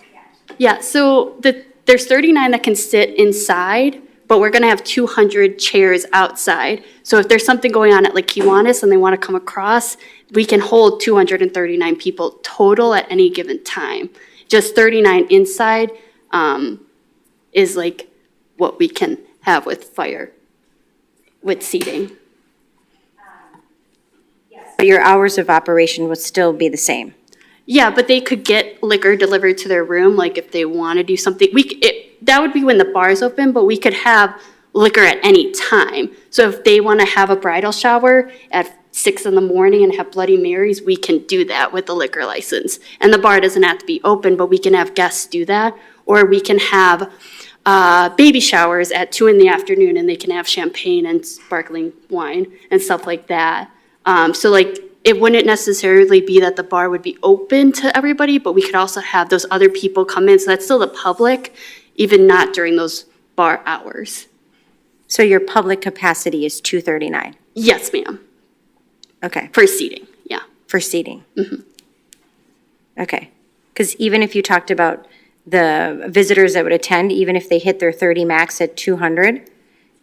Yeah, so the there's 39 that can sit inside, but we're gonna have 200 chairs outside. So if there's something going on at like Kiwanis and they wanna come across, we can hold 239 people total at any given time. Just 39 inside, is like what we can have with fire, with seating. But your hours of operation would still be the same. Yeah, but they could get liquor delivered to their room, like if they want to do something. That would be when the bar's open, but we could have liquor at any time. So if they want to have a bridal shower at 6 in the morning and have Bloody Marys, we can do that with the liquor license. And the bar doesn't have to be open, but we can have guests do that. Or we can have baby showers at 2 in the afternoon and they can have champagne and sparkling wine and stuff like that. So like, it wouldn't necessarily be that the bar would be open to everybody, but we could also have those other people come in. So that's still the public, even not during those bar hours. So your public capacity is 239? Yes, ma'am. Okay, For seating, yeah. for seating? Okay, because even if you talked about the visitors that would attend, even if they hit their 30 max at 200,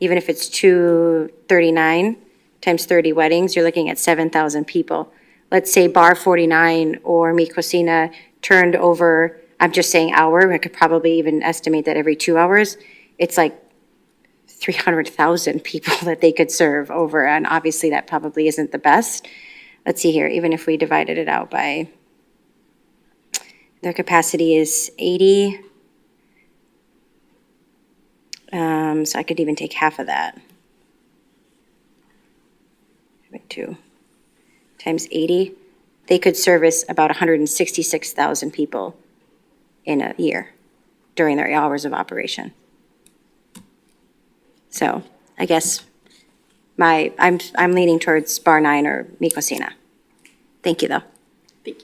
even if it's 239 times 30 weddings, you're looking at 7,000 people. Let's say Bar 49 or Mi Cocina turned over, I'm just saying hour, I could probably even estimate that every 2 hours, it's like 300,000 people that they could serve over, and obviously that probably isn't the best. Let's see here, even if we divided it out by, their capacity is 80. So I could even take half of that. 2 times 80, they could service about 166,000 people in a year during their hours of operation. So I guess I'm leaning towards Bar 9 or Mi Cocina. Thank you, though. Thank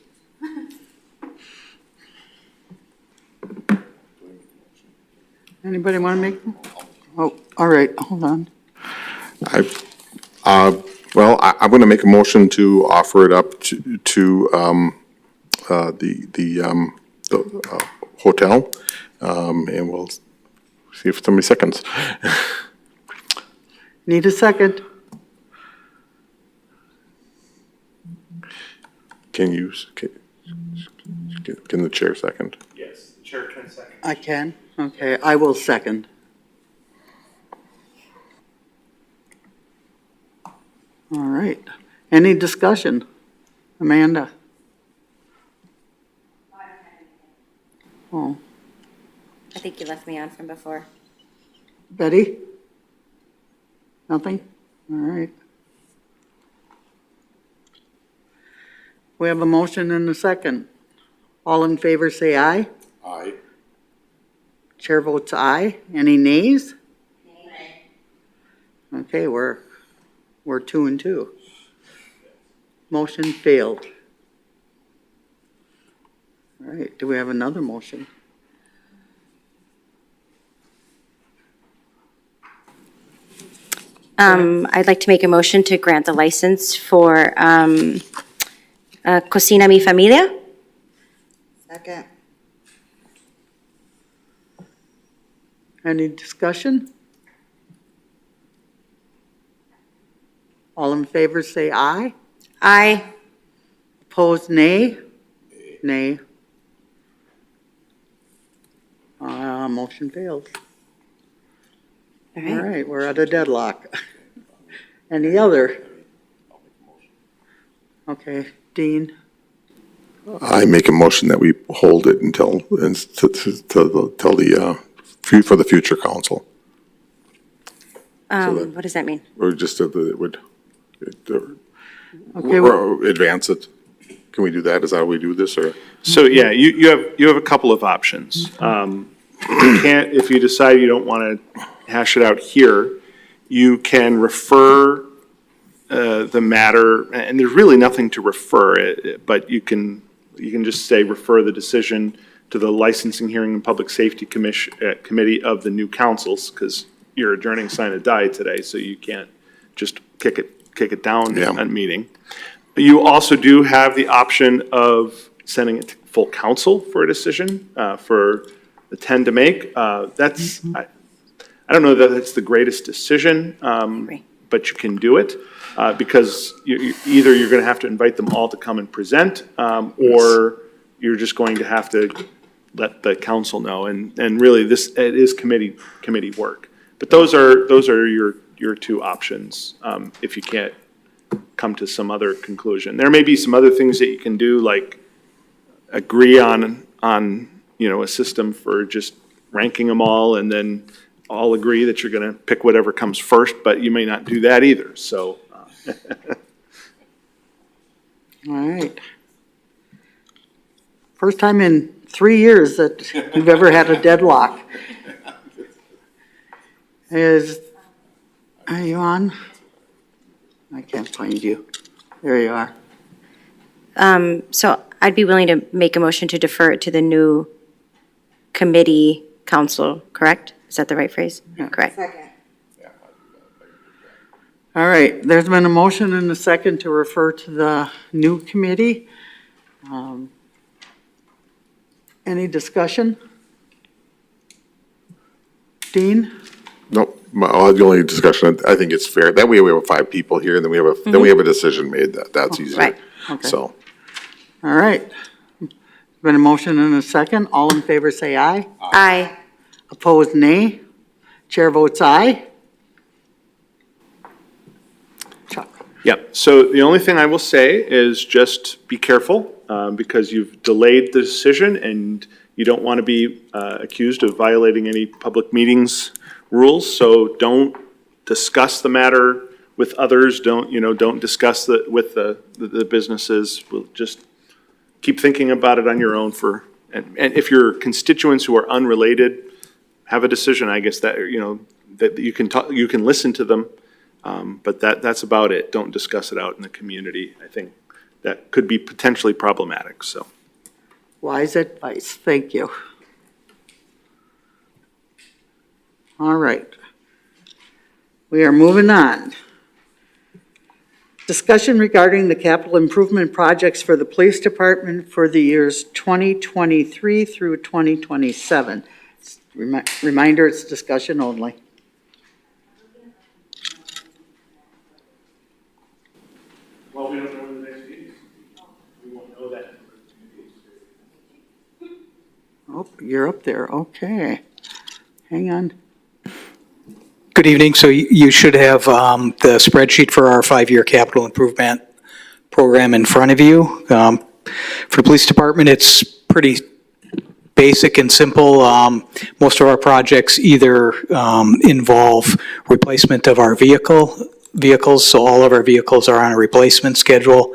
you. Anybody want to make? Oh, all right, hold on. Well, I'm going to make a motion to offer it up to the hotel, and we'll see if somebody seconds. Need a second? Can the chair second? Yes, the chair can second. I can? Okay, I will second. All right. Any discussion? Amanda? Oh, I think you left me on from before. Betty? Nothing? All right. We have a motion and a second. All in favor, say aye. Aye. Chair votes aye. Any nays? Nay. Okay, we're 2 and 2. Motion failed. All right, do we have another motion? I'd like to make a motion to grant the license for Cocina Mi Familia. Second. Any discussion? All in favor, say aye. Aye. Opposed, nay? Nay. Motion fails. All All right. right, we're at a deadlock. Any other? Okay, Dean, I make a motion that we hold it until for the future council. What does that mean? Or just that it would, Okay, or advance it. Can we do that? Is that how we do this, or? So, yeah, you have a couple of options. You can't, if you decide you don't want to hash it out here, you can refer the matter, and there's really nothing to refer, but you can just say refer the decision to the Licensing, Hearing, and Public Safety Committee of the new councils, because you're adjourning sine die today, so you can't just kick it down Yeah. at meeting. You also do have the option of sending it to full council for a decision, for the 10 to make. I don't know that it's the greatest decision, but you can do it, because either you're going to have to invite them all to come and present, or you're just going to have to let the council know. And really, it is committee work. But those are your two options, if you can't come to some other conclusion. There may be some other things that you can do, like agree on a system for just ranking them all, and then all agree that you're going to pick whatever comes first, but you may not do that either, so. All right. First time in 3 years that we've ever had a deadlock. Are you on? I can't find you. There you are. So I'd be willing to make a motion to defer it to the new committee council, correct? Is that the right phrase? Yeah. Correct. All right, there's been a motion and a second to refer to the new committee. Any discussion? Dean? Nope. The only discussion, I think it's fair. That way we have 5 people here, and then we have a decision made. That's easier. Right. Okay. So, All right. Been a motion and a second. All in favor say aye. Aye. Opposed, nay. Chair votes aye. Chuck? Yep, so the only thing I will say is just be careful, because you've delayed the decision and you don't want to be accused of violating any public meetings rules, so don't discuss the matter with others, don't discuss with the businesses. We'll just keep thinking about it on your own and if your constituents who are unrelated have a decision, I guess that, that you can listen to them, but that's about it. Don't discuss it out in the community. I think that could be potentially problematic, so. Wise advice. Thank you. All right. We are moving on. Discussion regarding the capital improvement projects for the police department for the years 2023 through 2027. Reminder, it's discussion only. Well, we don't know when the next meeting is. We won't know that. Oh, you're up there. Okay. Hang on. Good evening. So you should have the spreadsheet for our 5-year capital improvement program in front of you. For the police department, it's pretty basic and simple. Most of our projects either involve replacement of our vehicles, so all of our vehicles are on a replacement schedule.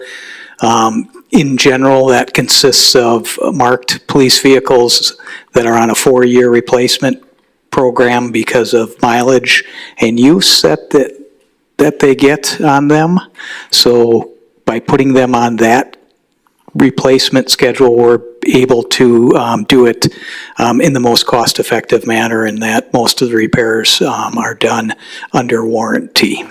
In general, that consists of marked police vehicles that are on a 4-year replacement program because of mileage and use that they get on them. So by putting them on that replacement schedule, we're able to do it in the most cost-effective manner, and that most of the repairs are done under warranty.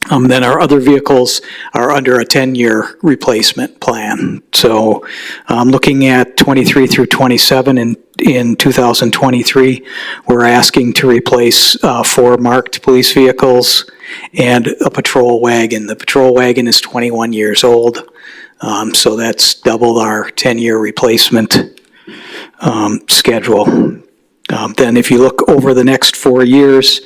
Then our other vehicles are under a 10-year replacement plan. So looking at 23 through 27 in 2023, we're asking to replace 4 marked police vehicles and a patrol wagon. The patrol wagon is 21 years old, so that's double our 10-year replacement schedule. Then if you look over the next 4 years,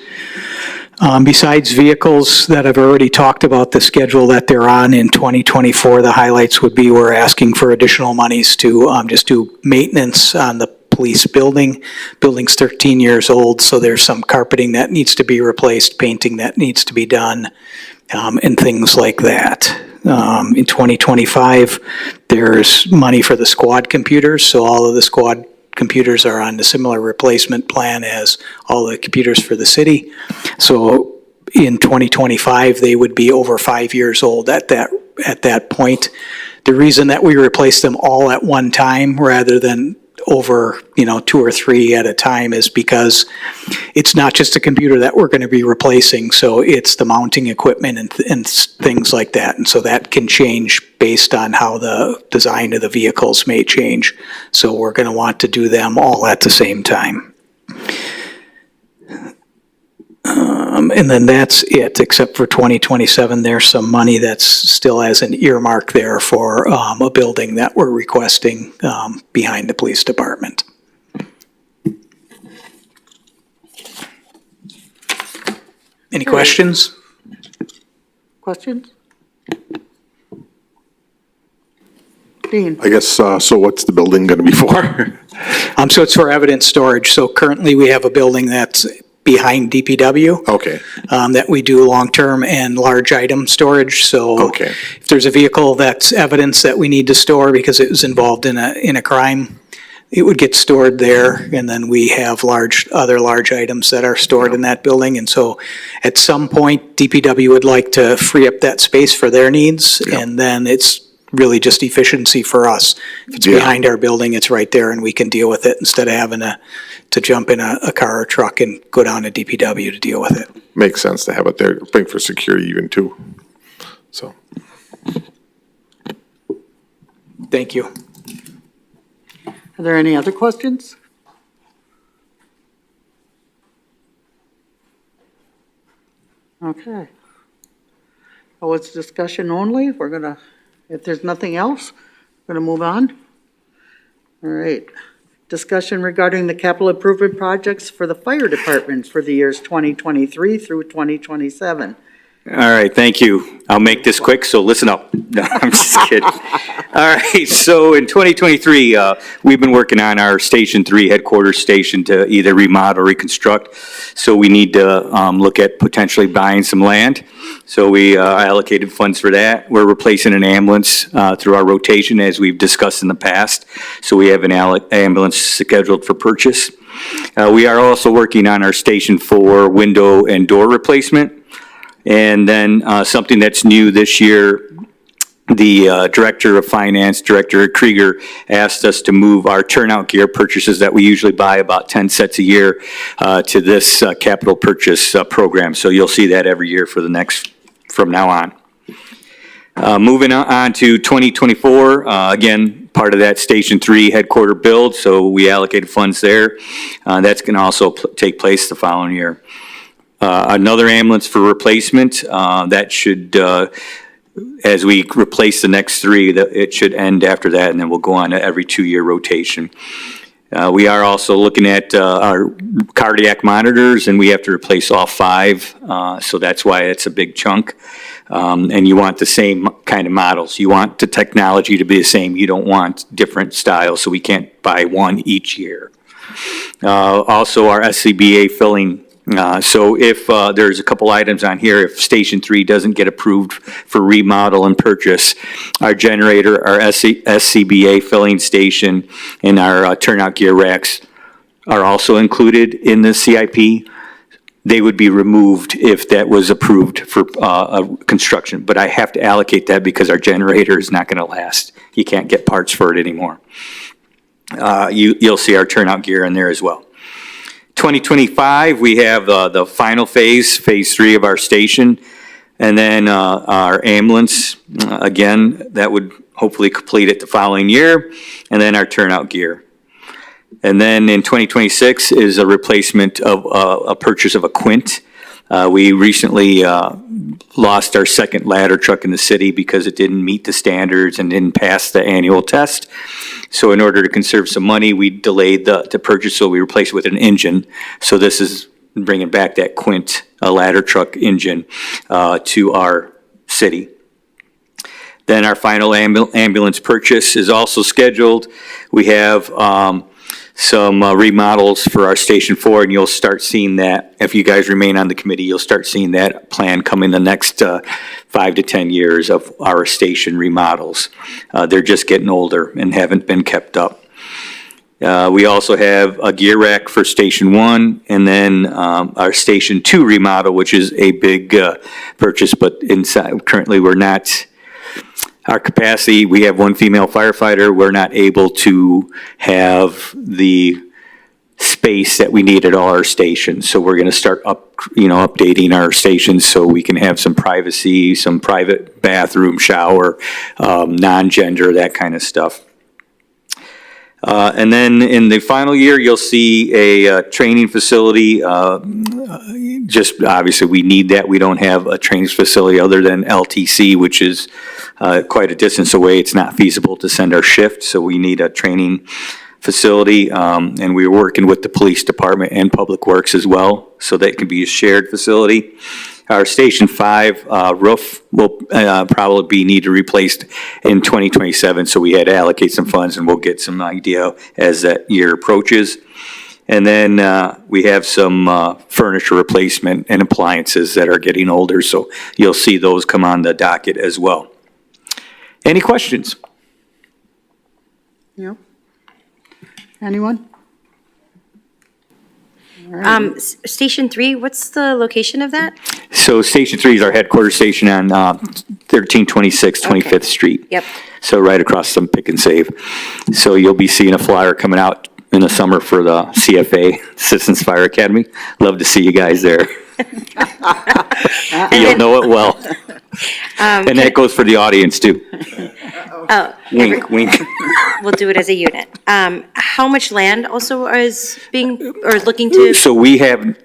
besides vehicles that I've already talked about the schedule that they're on in 2024, the highlights would be we're asking for additional monies to just do maintenance on the police building. Building's 13 years old, so there's some carpeting that needs to be replaced, painting that needs to be done, and things like that. In 2025, there's money for the squad computers, so all of the squad computers are on the similar replacement plan as all the computers for the city. So in 2025, they would be over 5 years old at that point. The reason that we replace them all at one time rather than over 2 or 3 at a time is because it's not just a computer that we're going to be replacing, so it's the mounting equipment and things like that. And so that can change based on how the design of the vehicles may change. So we're going to want to do them all at the same time. And then that's it, except for 2027, there's some money that's still has an earmark there for a building that we're requesting behind the police department. Any questions? Questions? Dean? I guess, so what's the building gonna be for? So it's for evidence storage. So currently we have a building that's behind DPW. Okay, That we do long-term and large item storage. So okay, if there's a vehicle that's evidence that we need to store because it was involved in a crime, it would get stored there. And then we have other large items that are stored in that building. And so at some point, DPW would like to free up that space for their needs. Yeah. And then it's really just efficiency for us. If it's Yeah. behind our building, it's right there and we can deal with it instead of having to jump in a car or truck and go down to DPW to deal with it. makes sense to have it there, I think for security even too, so. Thank you. Are there any other questions? Okay. Oh, it's discussion only. We're gonna, if there's nothing else, we're gonna move on. All right. Discussion regarding the capital improvement projects for the fire department for the years 2023 through 2027. All right, thank you. I'll make this quick, so listen up. No, I'm just kidding. All right, so in 2023, we've been working on our Station 3 headquarters station to either remodel or reconstruct. So we need to look at potentially buying some land. So we allocated funds for that. We're replacing an ambulance through our rotation, as we've discussed in the past. So we have an ambulance scheduled for purchase. We are also working on our Station 4 window and door replacement. And then something that's new this year, the Director of Finance, Director Krieger, asked us to move our turnout gear purchases that we usually buy about 10 sets a year to this capital purchase program. So you'll see that every year from now on. Moving on to 2024, again, part of that Station 3 headquarter build, so we allocated funds there. That's going to also take place the following year. Another ambulance for replacement, that should, as we replace the next three, it should end after that, and then we'll go on to every 2-year rotation. We are also looking at our cardiac monitors, and we have to replace all 5, so that's why it's a big chunk. And you want the same kind of models. You want the technology to be the same. You don't want different styles, so we can't buy one each year. Also, our SCBA filling. So if there's a couple items on here, if Station 3 doesn't get approved for remodel and purchase, our generator, our SCBA filling station, and our turnout gear racks are also included in the CIP. They would be removed if that was approved for construction, but I have to allocate that because our generator is not going to last. You can't get parts for it anymore. You'll see our turnout gear in there as well. 2025, we have the final phase 3 of our station, and then our ambulance, again, that would hopefully complete it the following year, and then our turnout gear. And then in 2026 is a replacement of a purchase of a Quint. We recently lost our second ladder truck in the city because it didn't meet the standards and didn't pass the annual test. So in order to conserve some money, we delayed the purchase, so we replaced it with an engine. So this is bringing back that Quint ladder truck engine to our city. Then our final ambulance purchase is also scheduled. We have some remodels for our Station 4, and you'll start seeing that. If you guys remain on the committee, you'll start seeing that plan come in the next 5 to 10 years of our station remodels. They're just getting older and haven't been kept up. We also have a gear rack for Station 1, and then our Station 2 remodel, which is a big purchase, but inside currently we're not. Our capacity, we have one female firefighter. We're not able to have the space that we need at all our stations. So we're gonna start updating our stations so we can have some privacy, some private bathroom, shower, non-gender, that kind of stuff. And then in the final year, you'll see a training facility. Just obviously, we need that. We don't have a training facility other than LTC, which is quite a distance away. It's not feasible to send our shift, so we need a training facility. And we're working with the police department and Public Works as well, so that it can be a shared facility. Our Station 5 roof will probably need to be replaced in 2027, so we had to allocate some funds, and we'll get some idea as that year approaches. And then we have some furniture replacement and appliances that are getting older, so you'll see those come on the docket as well. Any questions? Yep. Anyone? Station 3, what's the location of that? So Station 3 is our headquarters station on 1326 25th Street. Yep. So right across from Pick and Save. So you'll be seeing a flyer coming out in the summer for the CFA, Citizens Fire Academy. Love to see you guys there. You'll know it well. And that goes for the audience too. Oh, Wink, wink. we'll do it as a unit. How much land also is being, or looking to? So we have,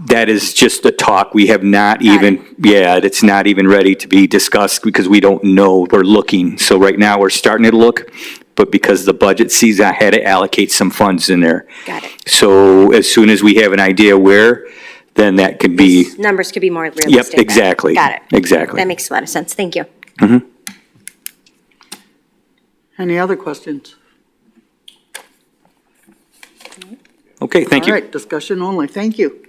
that is just a talk. We have not even, it's not even ready to be discussed because we don't know. We're looking. So right now we're starting to look, but because the budget season, I had to allocate some funds in there. Got it. So as soon as we have an idea where, then that could be, Numbers could be more realistic. yep, then. exactly. Got it. Exactly. That makes a lot of sense. Thank you. Any other questions? Okay, thank you. All right, discussion only. Thank you.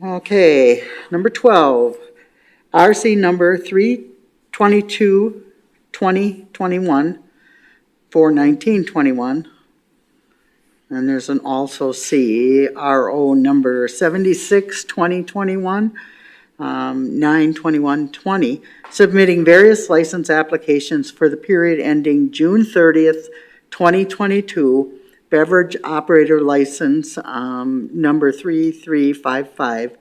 Okay, number 12, RC number 322-2021 for 1921. And there's an also C, RO number 76-2021, 9/21/20, submitting various license applications for the period ending June 30th, 2022, beverage operator license, number 3355,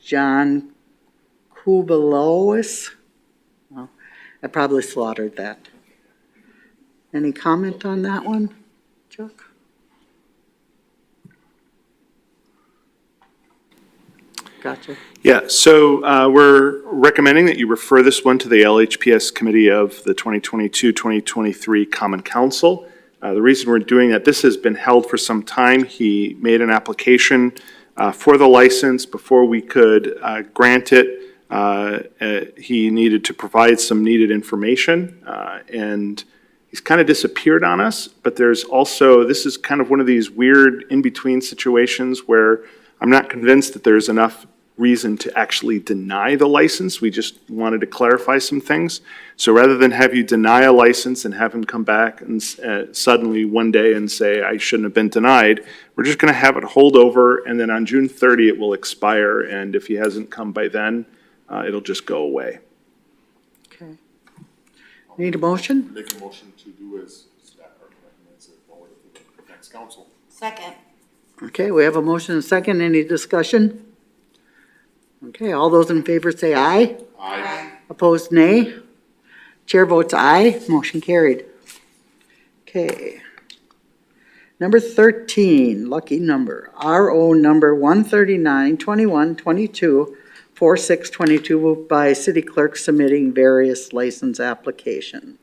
John Kubalowis. Oh, I probably slaughtered that. Any comment on that one, Chuck? Gotcha. Yeah, so we're recommending that you refer this one to the LHPS Committee of the 2022-2023 Common Council. The reason we're doing that, this has been held for some time. He made an application for the license. Before we could grant it, he needed to provide some needed information, and he's kind of disappeared on us. But there's also, this is kind of one of these weird in-between situations where I'm not convinced that there's enough reason to actually deny the license. We just wanted to clarify some things. So rather than have you deny a license and have him come back and suddenly one day and say, I shouldn't have been denied, we're just going to have it hold over, and then on June 30 it will expire, and if he hasn't come by then, it'll just go away. Okay. Need a motion? Make a motion to do as staff recommends it forward to the next council. Second. Okay, we have a motion and a second. Any discussion? Okay, all those in favor say aye. Aye. Opposed, nay. Chair votes aye. Motion carried. Okay. Number 13, lucky number, RO number 139-21-22, 4622 by city clerk submitting various license applications.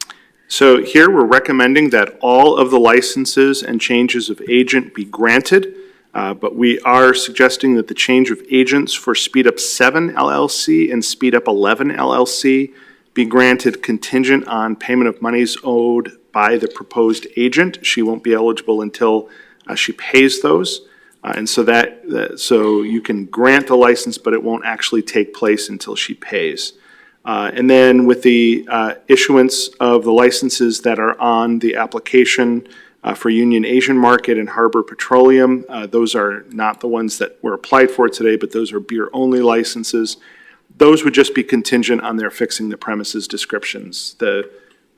So here we're recommending that all of the licenses and changes of agent be granted, but we are suggesting that the change of agents for Speed Up 7 LLC and Speed Up 11 LLC be granted contingent on payment of monies owed by the proposed agent. She won't be eligible until she pays those. And so so you can grant the license, but it won't actually take place until she pays. And then with the issuance of the licenses that are on the application for Union Asian Market and Harbor Petroleum, those are not the ones that were applied for today, but those are beer-only licenses. Those would just be contingent on their fixing the premises descriptions. The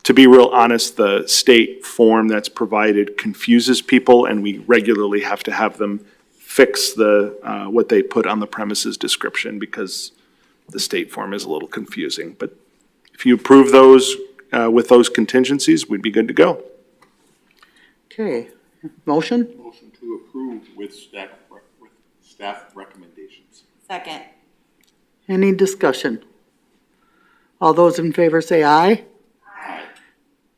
to be real honest, the state form that's provided confuses people, and we regularly have to have them fix what they put on the premises description, because the state form is a little confusing. But if you approve those, with those contingencies, we'd be good to go. Okay, motion? Motion to approve with staff recommendations. Second. Any discussion? All those in favor say aye. Aye.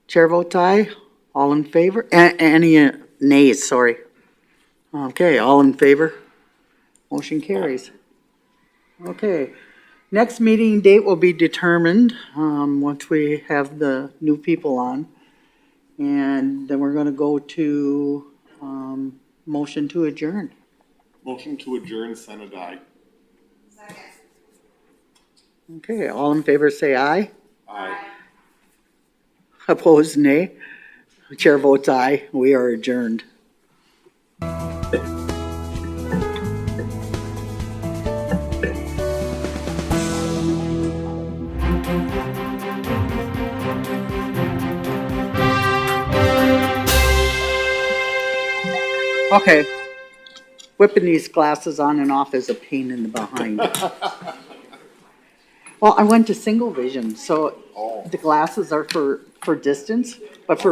Chair votes aye. All in favor? Any nays, sorry. Okay, all in favor? Motion carries. Okay, next meeting date will be determined, once we have the new people on. And then we're gonna go to, motion to adjourn. Motion to adjourn, Senate aye. Okay, all in favor say aye. Aye. Opposed, nay. Chair votes aye. We are adjourned. Okay. Whipping these glasses on and off is a pain in the behind. Well, I went to single vision, so the glasses are for distance, but for